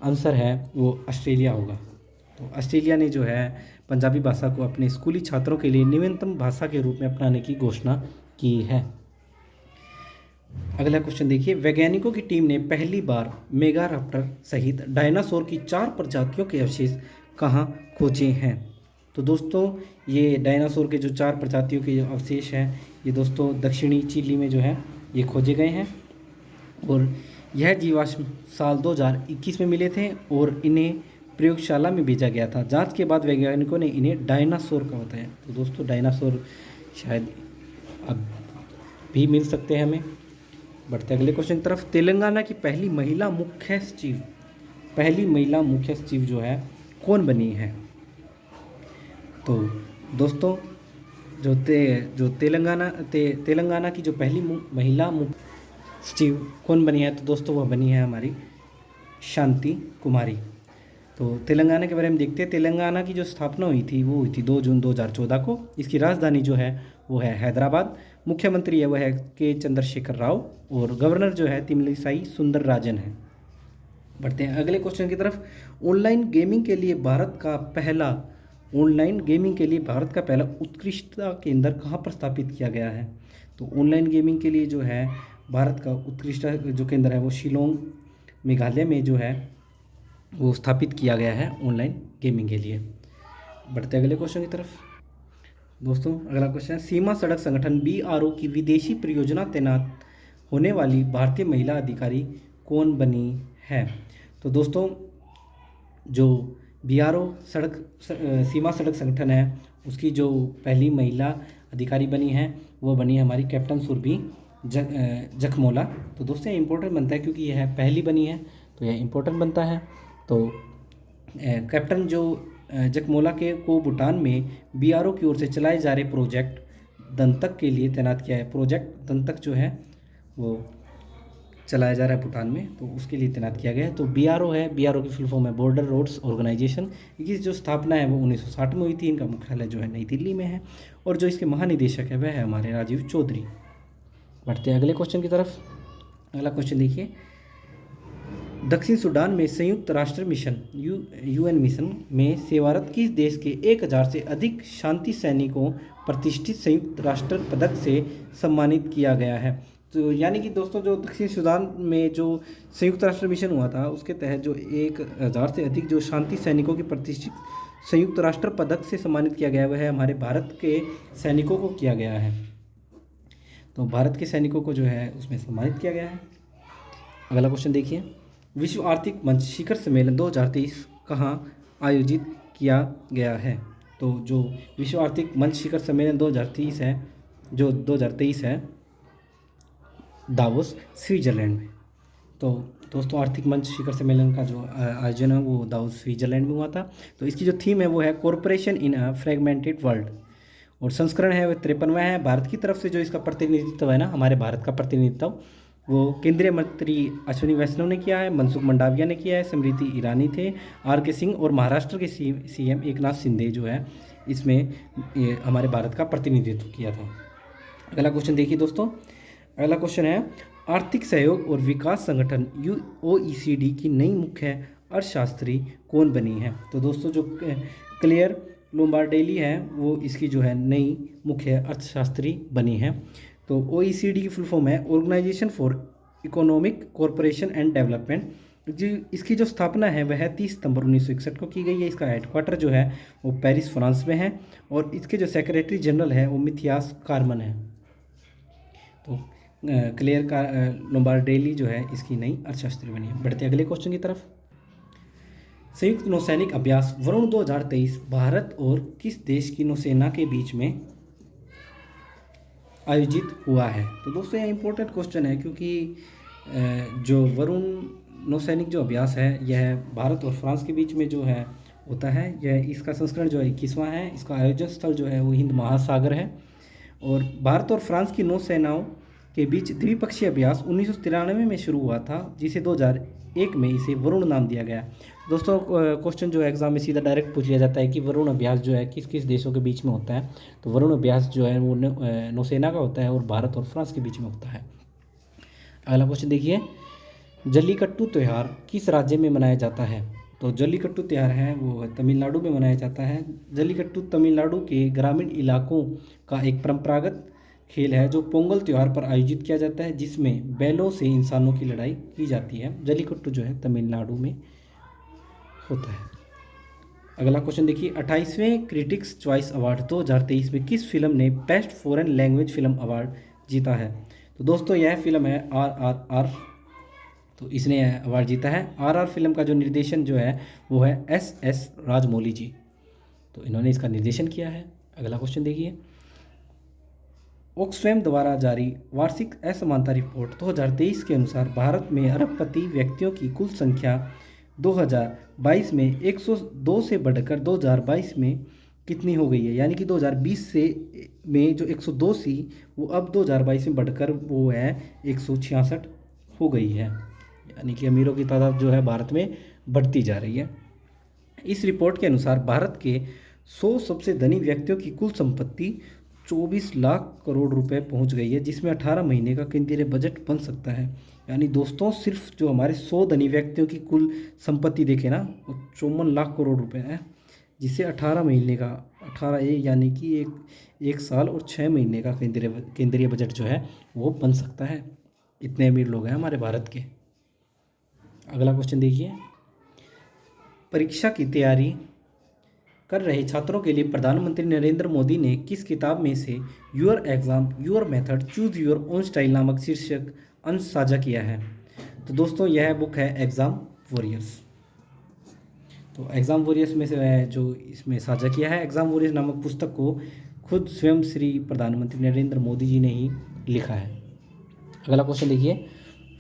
आंसर है वो ऑस्ट्रेलिया होगा। तो ऑस्ट्रेलिया ने जो है पंजाबी भाषा को अपने स्कूली छात्रों के लिए नवीनतम भाषा के रूप में अपनाने की घोषणा की है। अगला क्वेश्चन देखिए, वैज्ञानिकों की टीम ने पहली बार मेगाराप्टर सहित डायनासोर की 4 प्रजातियों के अवशेष कहाँ खोजे हैं? तो दोस्तों ये डायनासोर के जो 4 प्रजातियों के जो अवशेष हैं ये दोस्तों दक्षिणी चिली में जो है ये खोजे गए हैं, और यह जीवाश्म साल 2021 में मिले थे और इन्हें प्रयोगशाला में भेजा गया था। जांच के बाद वैज्ञानिकों ने इन्हें डायनासोर का बताया। तो दोस्तों डायनासोर शायद अब भी मिल सकते हैं हमें। बढ़ते अगले क्वेश्चन की तरफ। तेलंगाना की पहली महिला मुख्य सचिव जो है कौन बनी है? तो दोस्तों जो तेलंगाना की जो पहली महिला मुख्य सचिव कौन बनी है? तो दोस्तों वह बनी है हमारी शांति कुमारी। तो तेलंगाना के बारे में देखते हैं। तेलंगाना की जो स्थापना हुई थी वो हुई थी 2 जून 2014 को। इसकी राजधानी जो है वो है हैदराबाद। मुख्यमंत्री है वह है के चंद्रशेखर राव, और गवर्नर जो है तमिलिसाई सुंदरराजन है। बढ़ते हैं अगले क्वेश्चन की तरफ। ऑनलाइन गेमिंग के लिए भारत का पहला उत्कृष्टता केंद्र कहाँ पर स्थापित किया गया है? तो ऑनलाइन गेमिंग के लिए जो है भारत का उत्कृष्टता जो केंद्र है वो शिलोंग मेघालय में जो है वो स्थापित किया गया है ऑनलाइन गेमिंग के लिए। बढ़ते अगले क्वेश्चन की तरफ। दोस्तों अगला क्वेश्चन है, सीमा सड़क संगठन BRO की विदेशी परियोजना तैनात होने वाली भारतीय महिला अधिकारी कौन बनी है? तो दोस्तों जो BRO सीमा सड़क संगठन है उसकी जो पहली महिला अधिकारी बनी है वो बनी है हमारी कैप्टन सुरभि जखमोला। तो दोस्तों ये इंपॉर्टेंट बनता है क्योंकि यह पहली बनी है तो यह इंपॉर्टेंट बनता है। तो कैप्टन जो जखमोला को भूटान में BRO की ओर से चलाए जा रहे प्रोजेक्ट दंतक के लिए तैनात किया है। प्रोजेक्ट दंतक जो है वो चलाया जा रहा है भूटान में, तो उसके लिए तैनात किया गया है। तो BRO है, BRO की फुल फॉर्म है बॉर्डर रोड्स ऑर्गेनाइजेशन। इसकी जो स्थापना है वो 1960 में हुई थी। इनका मुख्यालय जो है नई दिल्ली में है, और जो इसके महानिदेशक है वह है हमारे राजीव चौधरी। बढ़ते हैं अगले क्वेश्चन की तरफ। अगला क्वेश्चन देखिए, दक्षिण सूडान में संयुक्त राष्ट्र मिशन UN मिशन में सेवारत किस देश के 1000 से अधिक शांति सैनिकों प्रतिष्ठित संयुक्त राष्ट्र पदक से सम्मानित किया गया है? तो यानी कि दोस्तों जो दक्षिण सूडान में जो संयुक्त राष्ट्र मिशन हुआ था उसके तहत जो 1000 से अधिक जो शांति सैनिकों की प्रतिष्ठित संयुक्त राष्ट्र पदक से सम्मानित किया गया वह है हमारे भारत के सैनिकों को किया गया है। तो भारत के सैनिकों को जो है उसमें सम्मानित किया गया है। अगला क्वेश्चन देखिए, विश्व आर्थिक मंच शिखर सम्मेलन 2023 कहाँ आयोजित किया गया है? तो जो विश्व आर्थिक मंच शिखर सम्मेलन 2023 है दावोस स्विट्जरलैंड में। तो दोस्तों आर्थिक मंच शिखर सम्मेलन का जो आयोजन है वो दावोस स्विट्जरलैंड में हुआ था। तो इसकी जो थीम है वो है कॉरपोरेशन इन अ फ्रेगमेंटेड वर्ल्ड, और संस्करण है वो 53वां है। भारत की तरफ से जो इसका प्रतिनिधित्व है ना, हमारे भारत का प्रतिनिधित्व वो केंद्रीय मंत्री अश्विनी वैष्णव ने किया है, मनसुख मंडाविया ने किया है, स्मृति ईरानी थे, आर के सिंह, और महाराष्ट्र के सीएम एकनाथ शिंदे जो है इसमें हमारे भारत का प्रतिनिधित्व किया था। अगला क्वेश्चन देखिए दोस्तों, अगला क्वेश्चन है आर्थिक सहयोग और विकास संगठन OECD की नई मुख्य अर्थशास्त्री कौन बनी है? तो दोस्तों जो क्लेयर लोम्बार्डेली है वो इसकी जो है नई मुख्य अर्थशास्त्री बनी है। तो OECD की फुल फॉर्म है organisation for economic cooperation and development. जो इसकी जो स्थापना है वह 30 सितंबर 1961 को की गई है। इसका हेडक्वार्टर जो है वो पेरिस फ्रांस में है, और इसके जो सेक्रेटरी जनरल है वो मिथियास कार्मन है। तो क्लेयर का लोम्बार्डेली जो है इसकी नई अर्थशास्त्री बनी है। बढ़ते अगले क्वेश्चन की तरफ। संयुक्त नौसैनिक अभ्यास वरुण 2023 भारत और किस देश की नौसेना के बीच में आयोजित हुआ है? तो दोस्तों यह इंपॉर्टेंट क्वेश्चन है, क्योंकि जो वरुण नौसैनिक जो अभ्यास है यह भारत और फ्रांस के बीच में जो है होता है। यह इसका संस्करण जो है 21वां है। इसका आयोजन स्थल जो है वो हिंद महासागर है, और भारत और फ्रांस की नौसेनाओं के बीच द्विपक्षीय अभ्यास 1993 में शुरू हुआ था, जिसे 2001 में इसे वरुण नाम दिया गया। दोस्तों क्वेश्चन जो है एग्जाम में सीधा डायरेक्ट पूछ लिया जाता है कि वरुण अभ्यास जो है किस किस देशों के बीच में होता है? तो वरुण अभ्यास जो है वो नौसेना का होता है और भारत और फ्रांस के बीच में होता है। अगला क्वेश्चन देखिए, जल्लीकट्टू त्यौहार किस राज्य में मनाया जाता है? तो जल्लीकट्टू त्यौहार है वो तमिलनाडु में मनाया जाता है। जल्लीकट्टू तमिलनाडु के ग्रामीण इलाकों का एक परंपरागत खेल है जो पोंगल त्यौहार पर आयोजित किया जाता है, जिसमें बैलों से इंसानों की लड़ाई की जाती है। जल्लीकट्टू जो है तमिलनाडु में होता है। अगला क्वेश्चन देखिए, 28वें क्रिटिक्स चॉइस अवार्ड 2023 में किस फिल्म ने best foreign language film award जीता है? तो दोस्तों यह फिल्म है RRR। तो इसने अवार्ड जीता है। RR फिल्म का जो निर्देशन जो है वो है SS राजमौली जी, तो इन्होंने इसका निर्देशन किया है। अगला क्वेश्चन देखिए, ऑक्सफैम द्वारा जारी वार्षिक असमानता रिपोर्ट 2023 के अनुसार भारत में अरबपति व्यक्तियों की कुल संख्या 2022 में 102 से बढ़कर 2022 में कितनी हो गई है? यानी कि 2020 से में जो 102 थी वो अब 2022 में बढ़कर वो है 166 हो गई है। यानी कि अमीरों की तादाद जो है भारत में बढ़ती जा रही है। इस रिपोर्ट के अनुसार भारत के 100 सबसे धनी व्यक्तियों की कुल संपत्ति 24 लाख करोड़ रुपए पहुंच गई है, जिसमें 18 महीने का केंद्रीय बजट बन सकता है। यानी दोस्तों सिर्फ जो हमारे 100 धनी व्यक्तियों की कुल संपत्ति देखें ना, वो 54 लाख करोड़ रुपए है, जिससे 18 महीने का 18 यानी कि एक साल और 6 महीने का केंद्रीय बजट जो है वो बन सकता है। इतने अमीर लोग हैं हमारे भारत के। अगला क्वेश्चन देखिए, परीक्षा की तैयारी कर रहे छात्रों के लिए प्रधानमंत्री नरेंद्र मोदी ने किस किताब में से your exam your method choose your own style नामक शीर्षक अंश साझा किया है? तो दोस्तों यह बुक है एग्जाम वॉरियर्स। तो एग्जाम वॉरियर्स में से है जो इसमें साझा किया है। एग्जाम वॉरियर्स नामक पुस्तक को खुद स्वयं श्री प्रधानमंत्री नरेंद्र मोदी जी ने ही लिखा है। अगला क्वेश्चन देखिए,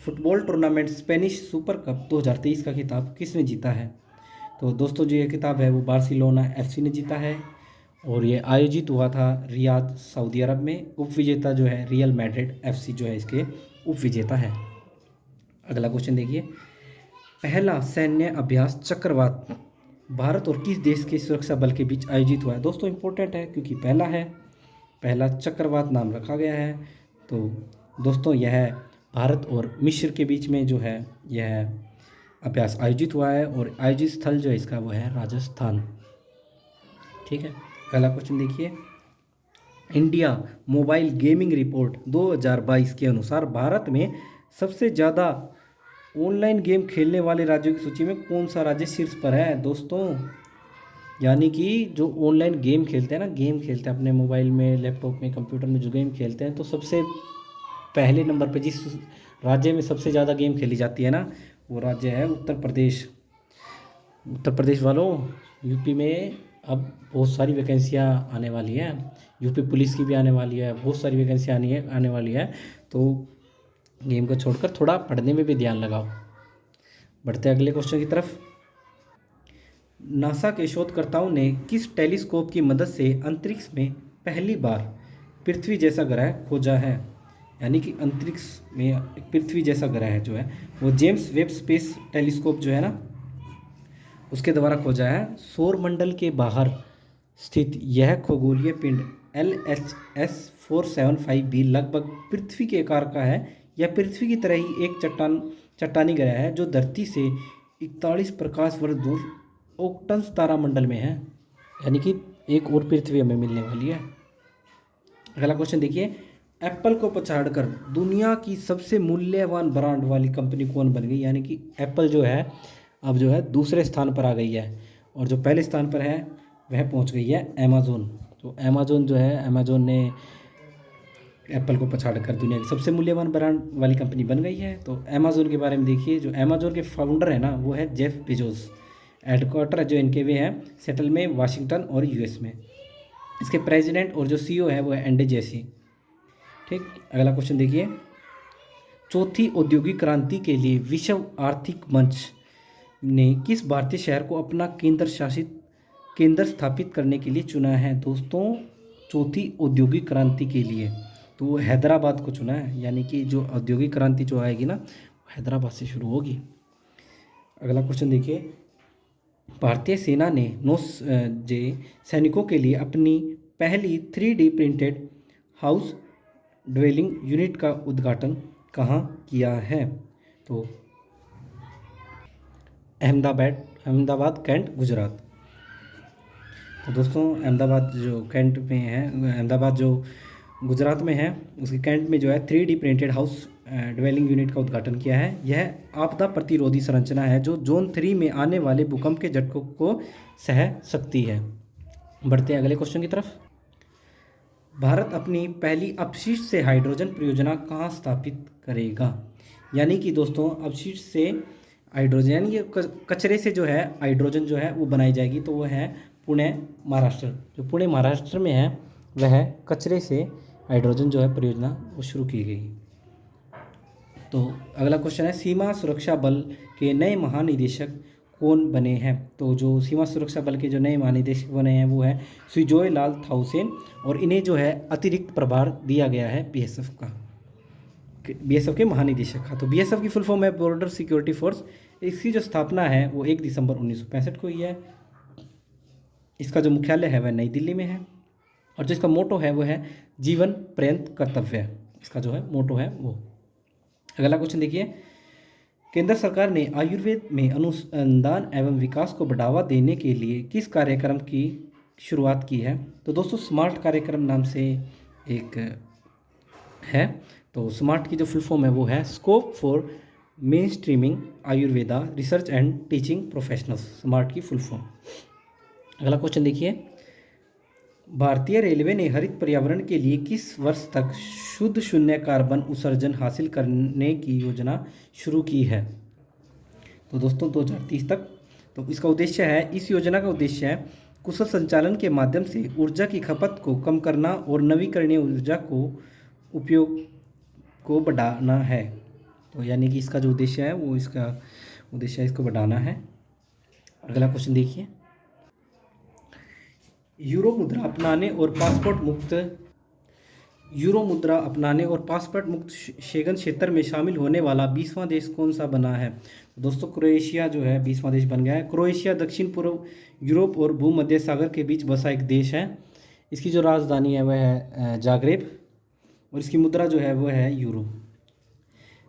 football tournament Spanish super cup 2023 का खिताब किसने जीता है? तो दोस्तों जो ये किताब है वो बार्सिलोना FC ने जीता है, और ये आयोजित हुआ था रियाद सऊदी अरब में। उपविजेता जो है रियल मैड्रिड FC जो है इसके उपविजेता है। अगला क्वेश्चन देखिए, पहला सैन्य अभ्यास चक्रवात भारत और किस देश के सुरक्षा बल के बीच आयोजित हुआ है? दोस्तों इंपॉर्टेंट है क्योंकि पहला चक्रवात नाम रखा गया है। तो दोस्तों यह भारत और मिस्र के बीच में जो है यह अभ्यास आयोजित हुआ है, और आयोजित स्थल जो है इसका वो है राजस्थान। ठीक है। अगला क्वेश्चन देखिए, इंडिया मोबाइल गेमिंग रिपोर्ट 2022 के अनुसार भारत में सबसे ज़्यादा ऑनलाइन गेम खेलने वाले राज्यों की सूची में कौन सा राज्य शीर्ष पर है? दोस्तों यानी कि जो ऑनलाइन गेम खेलते हैं ना, गेम खेलते हैं अपने मोबाइल में, लैपटॉप में, कंप्यूटर में जो गेम खेलते हैं, तो सबसे पहले नंबर पे जिस राज्य में सबसे ज़्यादा गेम खेली जाती है ना, वो राज्य है उत्तर प्रदेश। उत्तर प्रदेश वालों, यूपी में अब बहुत सारी वैकेंसियाँ आने वाली हैं, यूपी पुलिस की भी आने वाली है, बहुत सारी वैकेंसियाँ आने वाली है। तो गेम को छोड़कर थोड़ा पढ़ने में भी ध्यान लगाओ। बढ़ते हैं अगले क्वेश्चन की तरफ। नासा के शोधकर्ताओं ने किस टेलीस्कोप की मदद से अंतरिक्ष में पहली बार पृथ्वी जैसा ग्रह खोजा है? यानी कि अंतरिक्ष में एक पृथ्वी जैसा ग्रह जो है वो जेम्स वेब स्पेस टेलीस्कोप जो है ना, उसके द्वारा खोजा है। सौरमंडल के बाहर स्थित यह खगोलीय पिंड LHS-475b लगभग पृथ्वी के आकार का है। यह पृथ्वी की तरह ही एक चट्टानी ग्रह है जो धरती से 41 प्रकाश वर्ष दूर ओक्टन्स तारामंडल में है। यानी कि एक और पृथ्वी हमें मिलने वाली है। अगला क्वेश्चन देखिए, एप्पल को पछाड़कर दुनिया की सबसे मूल्यवान ब्रांड वाली कंपनी कौन बन गई? यानी कि एप्पल जो है अब जो है दूसरे स्थान पर आ गई है, और जो पहले स्थान पर है वह पहुंच गई है अमेज़ॉन। तो अमेज़ॉन जो है, अमेज़ॉन ने एप्पल को पछाड़कर दुनिया की सबसे मूल्यवान ब्रांड वाली कंपनी बन गई है। तो अमेज़ॉन के बारे में देखिए, जो अमेज़ॉन के फाउंडर है ना वो है जेफ बेजोस। हेडक्वार्टर जो इनके वे हैं सेटल में वाशिंगटन और यूएस में। इसके प्रेसिडेंट और जो सीईओ है वो है एंडी जेसी। ठीक, अगला क्वेश्चन देखिए, चौथी औद्योगिक क्रांति के लिए विश्व आर्थिक मंच ने किस भारतीय शहर को अपना केंद्र स्थापित करने के लिए चुना है? दोस्तों, चौथी औद्योगिक क्रांति के लिए तो वो हैदराबाद को चुना है। यानी कि जो औद्योगिक क्रांति जो आएगी ना, हैदराबाद से शुरू होगी। अगला क्वेश्चन देखिए, भारतीय सेना ने 9J सैनिकों के लिए अपनी पहली 3D printed house dwelling unit का उद्घाटन कहाँ किया है? तो अहमदाबाद कैंट गुजरात। तो दोस्तों, अहमदाबाद जो कैंट में है, अहमदाबाद जो गुजरात में है, उसके कैंट में जो है 3D printed house dwelling unit का उद्घाटन किया है। यह आपदा प्रतिरोधी संरचना है जो जोन 3 में आने वाले भूकंप के झटकों को सह सकती है। बढ़ते हैं अगले क्वेश्चन की तरफ। भारत अपनी पहली अपशिष्ट से हाइड्रोजन परियोजना कहाँ स्थापित करेगा? यानी कि दोस्तों, अपशिष्ट से हाइड्रोजन यानी ये कचरे से जो है हाइड्रोजन जो है वो बनाई जाएगी। तो वो है पुणे महाराष्ट्र। जो पुणे महाराष्ट्र में है वह कचरे से हाइड्रोजन जो है परियोजना वो शुरू की गई। तो अगला क्वेश्चन है, सीमा सुरक्षा बल के नए महानिदेशक कौन बने हैं? तो जो सीमा सुरक्षा बल के जो नए महानिदेशक बने हैं वो है सुजोय लाल थाउसेन, और इन्हें जो है अतिरिक्त प्रभार दिया गया है बीएसएफ के महानिदेशक का। तो बीएसएफ की फुल फॉर्म है बॉर्डर सिक्योरिटी फोर्स। इसकी जो स्थापना है वो 1 दिसंबर 1965 को हुई है। इसका जो मुख्यालय है वह नई दिल्ली में है, और जो इसका मोटो है वो है जीवन पर्यंत कर्तव्य। इसका जो है मोटो है वो। अगला क्वेश्चन देखिए, केंद्र सरकार ने आयुर्वेद में अनुसंधान एवं विकास को बढ़ावा देने के लिए किस कार्यक्रम की शुरुआत की है? तो दोस्तों, स्मार्ट कार्यक्रम नाम से एक है। तो स्मार्ट की जो फुल फॉर्म है वो है scope for main streaming Ayurveda research and teaching professionals, smart की फुल फॉर्म। अगला क्वेश्चन देखिए, भारतीय रेलवे ने हरित पर्यावरण के लिए किस वर्ष तक शुद्ध शून्य कार्बन उत्सर्जन हासिल करने की योजना शुरू की है? तो दोस्तों, 2030 तक। तो इसका उद्देश्य है, इस योजना का उद्देश्य है कुशल संचालन के माध्यम से ऊर्जा की खपत को कम करना और नवीकरणीय ऊर्जा को उपयोग को बढ़ाना है। तो यानी कि इसका जो उद्देश्य है वो इसका उद्देश्य है इसको बढ़ाना है। अगला क्वेश्चन देखिए, यूरो मुद्रा अपनाने और पासपोर्ट मुक्त शेंगन क्षेत्र में शामिल होने वाला 20वां देश कौन सा बना है? दोस्तों, क्रोएशिया जो है 20वां देश बन गया है। क्रोएशिया दक्षिण पूर्व यूरोप और भूमध्य सागर के बीच बसा एक देश है। इसकी जो राजधानी है वह है जाग्रेब, और इसकी मुद्रा जो है वह है यूरो।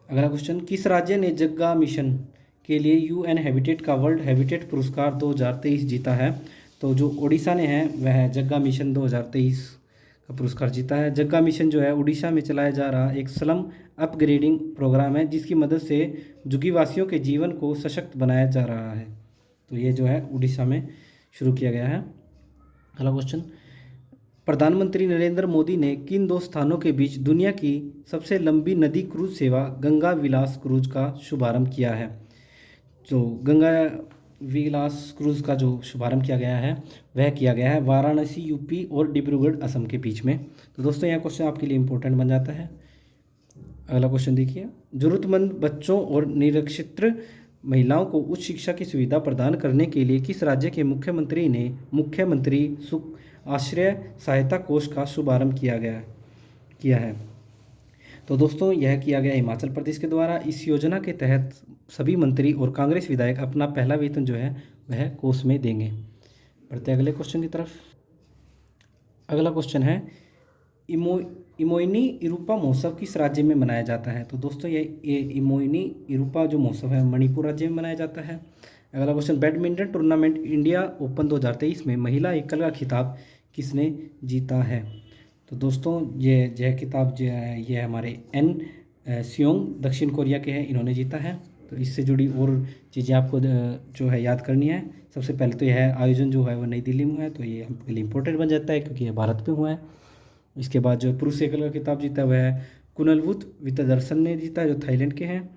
अगला क्वेश्चन, किस राज्य ने जग्गा मिशन के लिए यूएन हैबिटेट का वर्ल्ड हैबिटेट पुरस्कार 2023 जीता है? तो जो उड़ीसा ने है वह जग्गा मिशन 2023 का पुरस्कार जीता है। जग्गा मिशन जो है उड़ीसा में चलाया जा रहा एक स्लम अपग्रेडिंग प्रोग्राम है जिसकी मदद से झुग्गीवासियों के जीवन को सशक्त बनाया जा रहा है। तो ये जो है उड़ीसा में शुरू किया गया है। अगला क्वेश्चन, प्रधानमंत्री नरेंद्र मोदी ने किन दो स्थानों के बीच दुनिया की सबसे लंबी नदी क्रूज सेवा गंगा विलास क्रूज का शुभारंभ किया है? जो गंगा विलास क्रूज का जो शुभारंभ किया गया है वह किया गया है वाराणसी यूपी और डिब्रूगढ़ असम के बीच में। तो दोस्तों यह क्वेश्चन आपके लिए इंपॉर्टेंट बन जाता है। अगला क्वेश्चन देखिए, जरूरतमंद बच्चों और निरक्षित महिलाओं को उच्च शिक्षा की सुविधा प्रदान करने के लिए किस राज्य के मुख्यमंत्री ने मुख्यमंत्री सुख आश्रय सहायता कोष का शुभारंभ किया है? तो दोस्तों यह किया गया हिमाचल प्रदेश के द्वारा। इस योजना के तहत सभी मंत्री और कांग्रेस विधायक अपना पहला वेतन जो है वह कोष में देंगे। बढ़ते अगले क्वेश्चन की तरफ। अगला क्वेश्चन है, इमोइनी इरुपा महोत्सव किस राज्य में मनाया जाता है? तो दोस्तों ये इमोइनी इरुपा जो महोत्सव है मणिपुर राज्य में मनाया जाता है। अगला question, badminton tournament India open 2023 में महिला एकल का खिताब किसने जीता है? तो दोस्तों यह खिताब जो है ये हमारे एन सियोंग दक्षिण कोरिया के हैं, इन्होंने जीता है। तो इससे जुड़ी और चीज़ें आपको जो है याद करनी है। सबसे पहले तो यह आयोजन जो है वो नई दिल्ली में है, तो ये आपके लिए इंपॉर्टेंट बन जाता है क्योंकि ये भारत में हुआ है। इसके बाद जो पुरुष एकल का खिताब जीता वह है कुनलवुत वितदर्शन ने जीता है, जो थाईलैंड के हैं।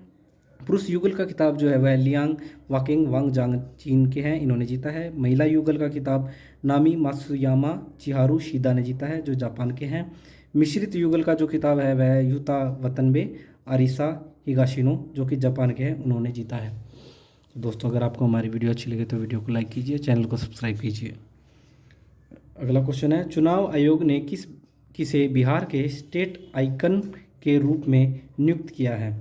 पुरुष युगल का खिताब जो है वह लियांग वाकिंग वांगजांग चीन के हैं, इन्होंने जीता है। महिला युगल का खिताब नामी मात्सुयामा चिहारू शिदा ने जीता है, जो जापान के हैं। मिश्रित युगल का जो खिताब है वह युता वतनबे आरिसा हिगाशिनो जो कि जापान के हैं, उन्होंने जीता है। तो दोस्तों अगर आपको हमारी वीडियो अच्छी लगे तो वीडियो को लाइक कीजिए, चैनल को सब्सक्राइब कीजिए। अगला क्वेश्चन है, चुनाव आयोग ने किसे बिहार के स्टेट आइकन के रूप में नियुक्त किया है?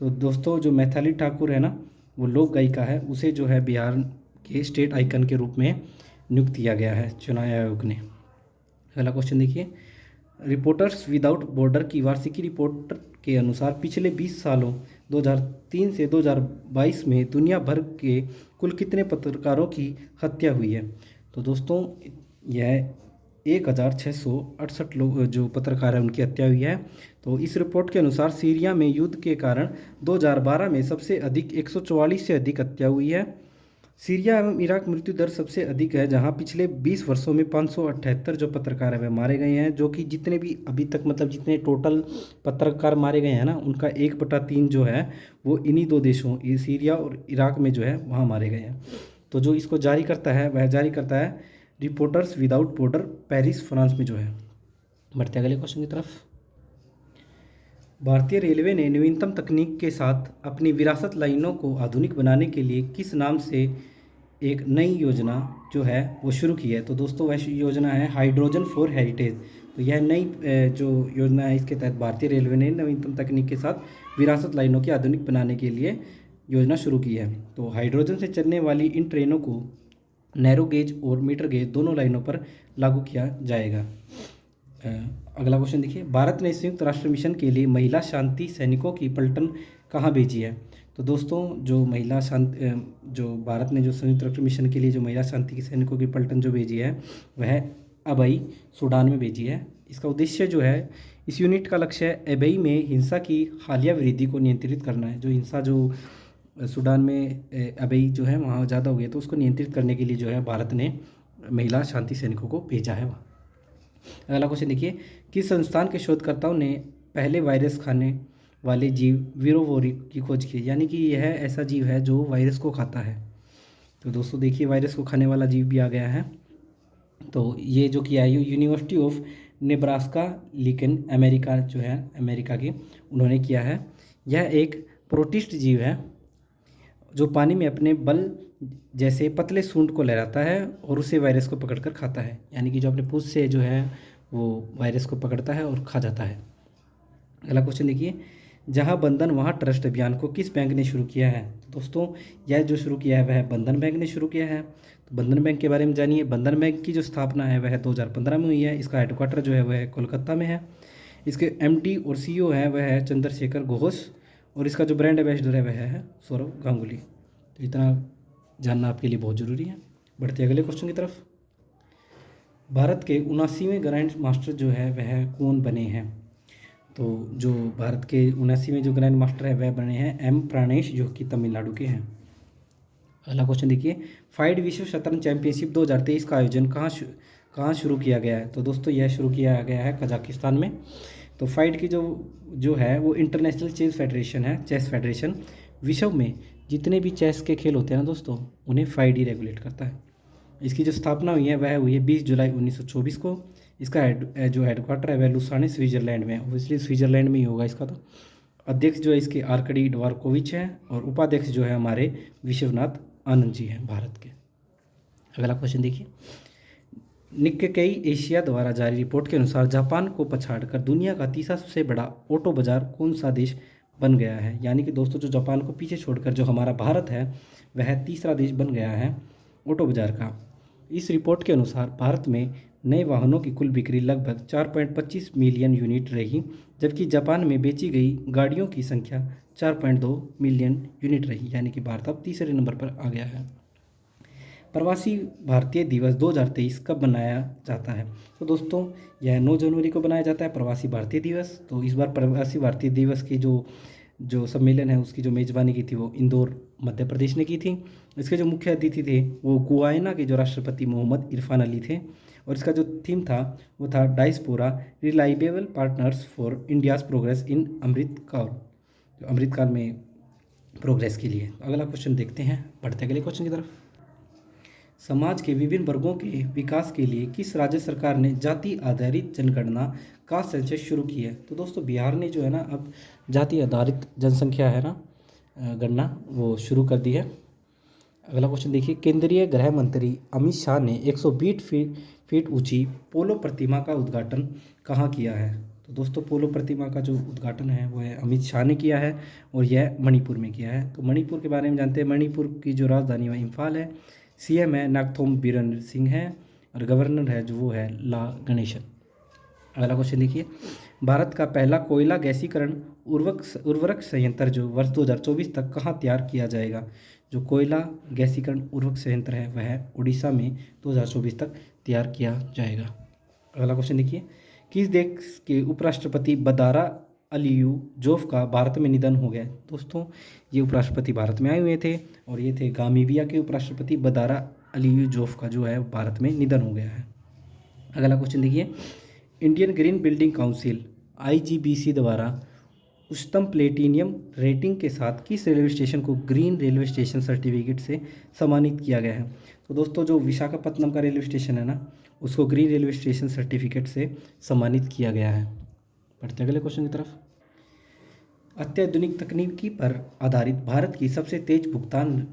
तो दोस्तों जो मैथिली ठाकुर है ना, वो लोक गायिका है, उसे जो है बिहार के स्टेट आइकन के रूप में नियुक्त किया गया है चुनाव आयोग ने। अगला क्वेश्चन देखिए, रिपोर्टर्स विदाउट बॉर्डर की वार्षिकी रिपोर्ट के अनुसार पिछले 20 सालों 2003 से 2022 में दुनिया भर के कुल कितने पत्रकारों की हत्या हुई है? तो दोस्तों यह 1668 लोग जो पत्रकार हैं उनकी हत्या हुई है। तो इस रिपोर्ट के अनुसार सीरिया में युद्ध के कारण 2012 में सबसे अधिक 144 से अधिक हत्या हुई है। सीरिया एवं इराक मृत्यु दर सबसे अधिक है, जहां पिछले 20 वर्षों में 578 जो पत्रकार है वे मारे गए हैं, जो कि जितने भी अभी तक मतलब जितने टोटल पत्रकार मारे गए हैं ना, उनका 1/3 जो है वो इन्हीं दो देशों सीरिया और इराक में जो है वहाँ मारे गए हैं। तो जो इसको जारी करता है वह जारी करता है reporters without border, Paris France में जो है। बढ़ते अगले क्वेश्चन की तरफ। भारतीय रेलवे ने नवीनतम तकनीक के साथ अपनी विरासत लाइनों को आधुनिक बनाने के लिए किस नाम से एक नई योजना जो है वो शुरू की है? तो दोस्तों वह योजना है हाइड्रोजन फॉर हेरिटेज। तो यह नई जो योजना है, इसके तहत भारतीय रेलवे ने नवीनतम तकनीक के साथ विरासत लाइनों की आधुनिक बनाने के लिए योजना शुरू की है। तो हाइड्रोजन से चलने वाली इन ट्रेनों को नैरो गेज और मीटर गेज दोनों लाइनों पर लागू किया जाएगा। अगला क्वेश्चन देखिए, भारत ने संयुक्त राष्ट्र मिशन के लिए महिला शांति सैनिकों की पलटन कहाँ भेजी है? तो दोस्तों जो भारत ने जो संयुक्त राष्ट्र मिशन के लिए जो महिला शांति के सैनिकों की पलटन जो भेजी है वह अबई सूडान में भेजी है। इसका उद्देश्य जो है, इस यूनिट का लक्ष्य है अबई में हिंसा की हालिया वृद्धि को नियंत्रित करना है। जो हिंसा जो सूडान में अबई जो है वहाँ ज़्यादा हो गया, तो उसको नियंत्रित करने के लिए जो है भारत ने महिला शांति सैनिकों को भेजा है वहाँ। अगला क्वेश्चन देखिए, किस संस्थान के शोधकर्ताओं ने पहले वायरस खाने वाले जीव वीरोवोरी की खोज की? यानी कि यह ऐसा जीव है जो वायरस को खाता है। तो दोस्तों देखिए, वायरस को खाने वाला जीव भी आ गया है। तो ये जो किया है university of Nebraska Lincoln America जो है अमेरिका की, उन्होंने किया है। यह एक प्रोटिस्ट जीव है जो पानी में अपने बल जैसे पतले सूंड को लहराता है और उसे वायरस को पकड़कर खाता है। यानी कि जो अपने पूंछ से जो है वो वायरस को पकड़ता है और खा जाता है। अगला क्वेश्चन देखिए, जहां बंधन वहां ट्रस्ट अभियान को किस बैंक ने शुरू किया है? तो दोस्तों यह जो शुरू किया है वह बंधन बैंक ने शुरू किया है। तो बंधन बैंक के बारे में जानिए। बंधन बैंक की जो स्थापना है वह 2015 में हुई है। इसका हेडक्वार्टर जो है वह कोलकाता में है। इसके MD और CEO है वह है चंद्रशेखर घोष, और इसका जो ब्रांड एम्बेसडर है वह है सौरव गांगुली। तो इतना जानना आपके लिए बहुत ज़रूरी है। बढ़ते अगले क्वेश्चन की तरफ। भारत के 79वें ग्रैंड मास्टर जो है वह कौन बने हैं? तो जो भारत के 79वें जो ग्रैंड मास्टर है वह बने हैं M प्राणेश, जो कि तमिलनाडु के हैं। अगला क्वेश्चन देखिए, फाइड विश्व शतरंज चैंपियनशिप 2023 का आयोजन कहाँ शुरू किया गया है? तो दोस्तों यह शुरू किया गया है कजाकिस्तान में। तो फाइड की जो है वो इंटरनेशनल चेस फेडरेशन विश्व में जितने भी चेस के खेल होते हैं ना दोस्तों, उन्हें फाइड ही रेगुलेट करता है। इसकी जो स्थापना हुई है वह हुई है 20 जुलाई 1924 को। इसका जो हेडक्वार्टर है वह लुसाने स्विट्जरलैंड में है, इसलिए स्विट्जरलैंड में ही होगा इसका। तो अध्यक्ष जो है इसके आर्कडी ड्वारकोविच हैं और उपाध्यक्ष जो है हमारे विश्वनाथ आनंद जी हैं भारत के। अगला क्वेश्चन देखिए, निक्केई एशिया द्वारा जारी रिपोर्ट के अनुसार जापान को पछाड़कर दुनिया का तीसरा सबसे बड़ा ऑटो बाजार कौन सा देश बन गया है? यानी कि दोस्तों जो जापान को पीछे छोड़कर जो हमारा भारत है वह तीसरा देश बन गया है ऑटो बाजार का। इस रिपोर्ट के अनुसार भारत में नए वाहनों की कुल बिक्री लगभग 4.25 मिलियन यूनिट रही, जबकि जापान में बेची गई गाड़ियों की संख्या 4.2 मिलियन यूनिट रही। यानी कि भारत अब तीसरे नंबर पर आ गया है। प्रवासी भारतीय दिवस 2023 कब मनाया जाता है? तो दोस्तों यह 9 जनवरी को बनाया जाता है प्रवासी भारतीय दिवस। तो इस बार प्रवासी भारतीय दिवस की जो सम्मेलन है उसकी जो मेज़बानी की थी वो इंदौर मध्य प्रदेश ने की थी। इसके जो मुख्य अतिथि थे वो गुयाना के जो राष्ट्रपति मोहम्मद इरफान अली थे, और इसका जो थीम था वो था diaspora reliable partners for India's progress in Amritkaal, जो अमृतकाल में प्रोग्रेस के लिए। अगला क्वेश्चन देखते हैं, बढ़ते अगले क्वेश्चन की तरफ। समाज के विभिन्न वर्गों के विकास के लिए किस राज्य सरकार ने जाति आधारित जनगणना का सेंसस शुरू किया है? तो दोस्तों बिहार ने जो है ना अब जाति आधारित जनसंख्या है ना गणना वो शुरू कर दी है। अगला क्वेश्चन देखिए, केंद्रीय गृह मंत्री अमित शाह ने 120 फीट ऊंची पोलो प्रतिमा का उद्घाटन कहाँ किया है? तो दोस्तों पोलो प्रतिमा का जो उद्घाटन है वो है अमित शाह ने किया है और यह मणिपुर में किया है। तो मणिपुर के बारे में जानते हैं, मणिपुर की जो राजधानी है इम्फाल है, सीएम है नागथोम बीरेंद्र सिंह है और गवर्नर है जो वो है ला गणेशन। अगला क्वेश्चन देखिए, भारत का पहला कोयला गैसीकरण उर्वरक संयंत्र जो वर्ष 2024 तक कहाँ तैयार किया जाएगा? जो कोयला गैसीकरण उर्वरक संयंत्र है वह उड़ीसा में 2024 तक तैयार किया जाएगा। अगला क्वेश्चन देखिए, किस देश के उपराष्ट्रपति बदारा अलियू जोफ का भारत में निधन हो गया? दोस्तों ये उपराष्ट्रपति भारत में आए हुए थे और ये थे गामीबिया के उपराष्ट्रपति बदारा अलियू जोफ का जो है भारत में निधन हो गया है। अगला क्वेश्चन देखिए, Indian green building council IGBC द्वारा उच्चतम प्लेटिनियम रेटिंग के साथ किस रेलवे स्टेशन को ग्रीन रेलवे स्टेशन सर्टिफिकेट से सम्मानित किया गया है? तो दोस्तों जो विशाखापत्तनम का रेलवे स्टेशन है ना उसको ग्रीन रेलवे स्टेशन सर्टिफिकेट से सम्मानित किया गया है। बढ़ते अगले क्वेश्चन की तरफ। अत्याधुनिक तकनीकी पर आधारित भारत की सबसे तेज भुगतान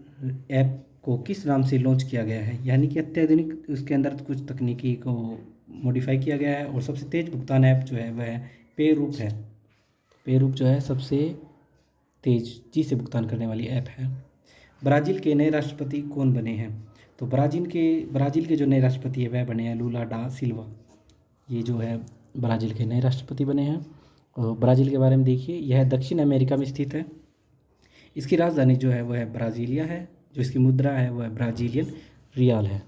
ऐप को किस नाम से लॉन्च किया गया है? यानी कि अत्याधुनिक उसके अंदर कुछ तकनीकी को मॉडिफाई किया गया है और सबसे तेज भुगतान ऐप जो है वह पेरूप है। पेरूप जो है सबसे तेजी से भुगतान करने वाली ऐप है। ब्राज़ील के नए राष्ट्रपति कौन बने हैं? तो ब्राज़ील के जो नए राष्ट्रपति है वह बने हैं लूला डा सिल्वा। ये जो है ब्राज़ील के नए राष्ट्रपति बने हैं। और ब्राज़ील के बारे में देखिए, यह दक्षिण अमेरिका में स्थित है। इसकी राजधानी जो है वह है ब्राज़ीलिया है, जो इसकी मुद्रा है वह ब्राज़ीलियन रियाल है।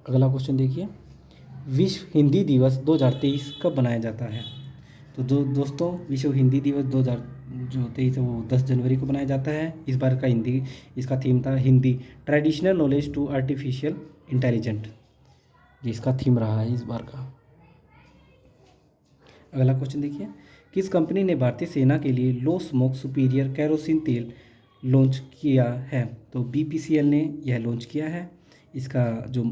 अगला क्वेश्चन देखिए, विश्व हिंदी दिवस 2023 कब मनाया जाता है? तो दोस्तों विश्व हिंदी दिवस 2023 है वो 10 जनवरी को मनाया जाता है। इस बार का इसका थीम था Hindi traditional knowledge to artificial intelligent, जिसका थीम रहा है इस बार का। अगला क्वेश्चन देखिए, किस कंपनी ने भारतीय सेना के लिए लो स्मोक सुपीरियर केरोसिन तेल लॉन्च किया है? तो BPCL ने यह लॉन्च किया है। इसका जो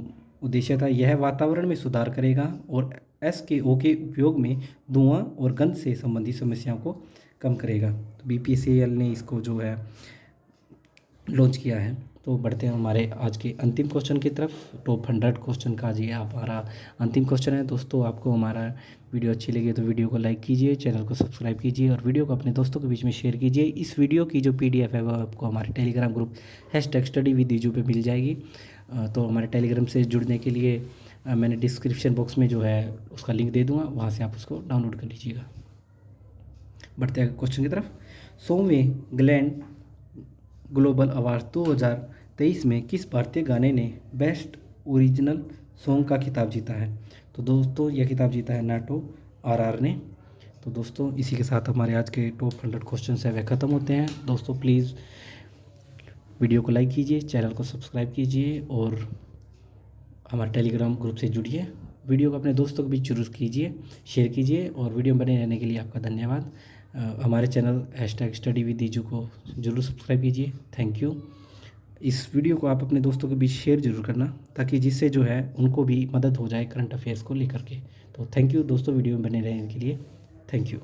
उद्देश्य था यह वातावरण में सुधार करेगा और SKO के उपयोग में धुआं और गंध से संबंधित समस्याओं को कम करेगा। तो BPCL ने इसको जो है लॉन्च किया है। तो बढ़ते हैं हमारे आज के अंतिम क्वेश्चन की तरफ। टॉप 100 क्वेश्चन का जी हमारा अंतिम क्वेश्चन है। दोस्तों आपको हमारा वीडियो अच्छी लगी तो वीडियो को लाइक कीजिए, चैनल को सब्सक्राइब कीजिए और वीडियो को अपने दोस्तों के बीच में शेयर कीजिए। इस वीडियो की जो PDF है वह आपको हमारे टेलीग्राम ग्रुप #StudyWithDiju पे मिल जाएगी। तो हमारे टेलीग्राम से जुड़ने के लिए मैंने डिस्क्रिप्शन बॉक्स में जो है उसका लिंक दे दूँगा, वहाँ से आप उसको डाउनलोड कर लीजिएगा। बढ़ते हैं क्वेश्चन की तरफ। 100वें ग्लैंड ग्लोबल अवार्ड 2023 में किस भारतीय गाने ने बेस्ट ओरिजिनल सॉन्ग का खिताब जीता है? तो दोस्तों यह खिताब जीता है नाटो RR ने। तो दोस्तों इसी के साथ हमारे आज के टॉप 100 क्वेश्चन है वह ख़त्म होते हैं। दोस्तों प्लीज़ वीडियो को लाइक कीजिए, चैनल को सब्सक्राइब कीजिए और हमारे टेलीग्राम ग्रुप से जुड़िए। वीडियो को अपने दोस्तों को भी जरूर कीजिए, शेयर कीजिए और वीडियो में बने रहने के लिए आपका धन्यवाद। हमारे चैनल #StudyWithDiju को जरूर सब्सक्राइब कीजिए। Thank you. इस वीडियो को आप अपने दोस्तों के बीच शेयर जरूर करना, ताकि जिससे जो है उनको भी मदद हो जाए करंट अफेयर्स को लेकर के। तो थैंक यू दोस्तों, वीडियो में बने रहने के लिए। Thank you.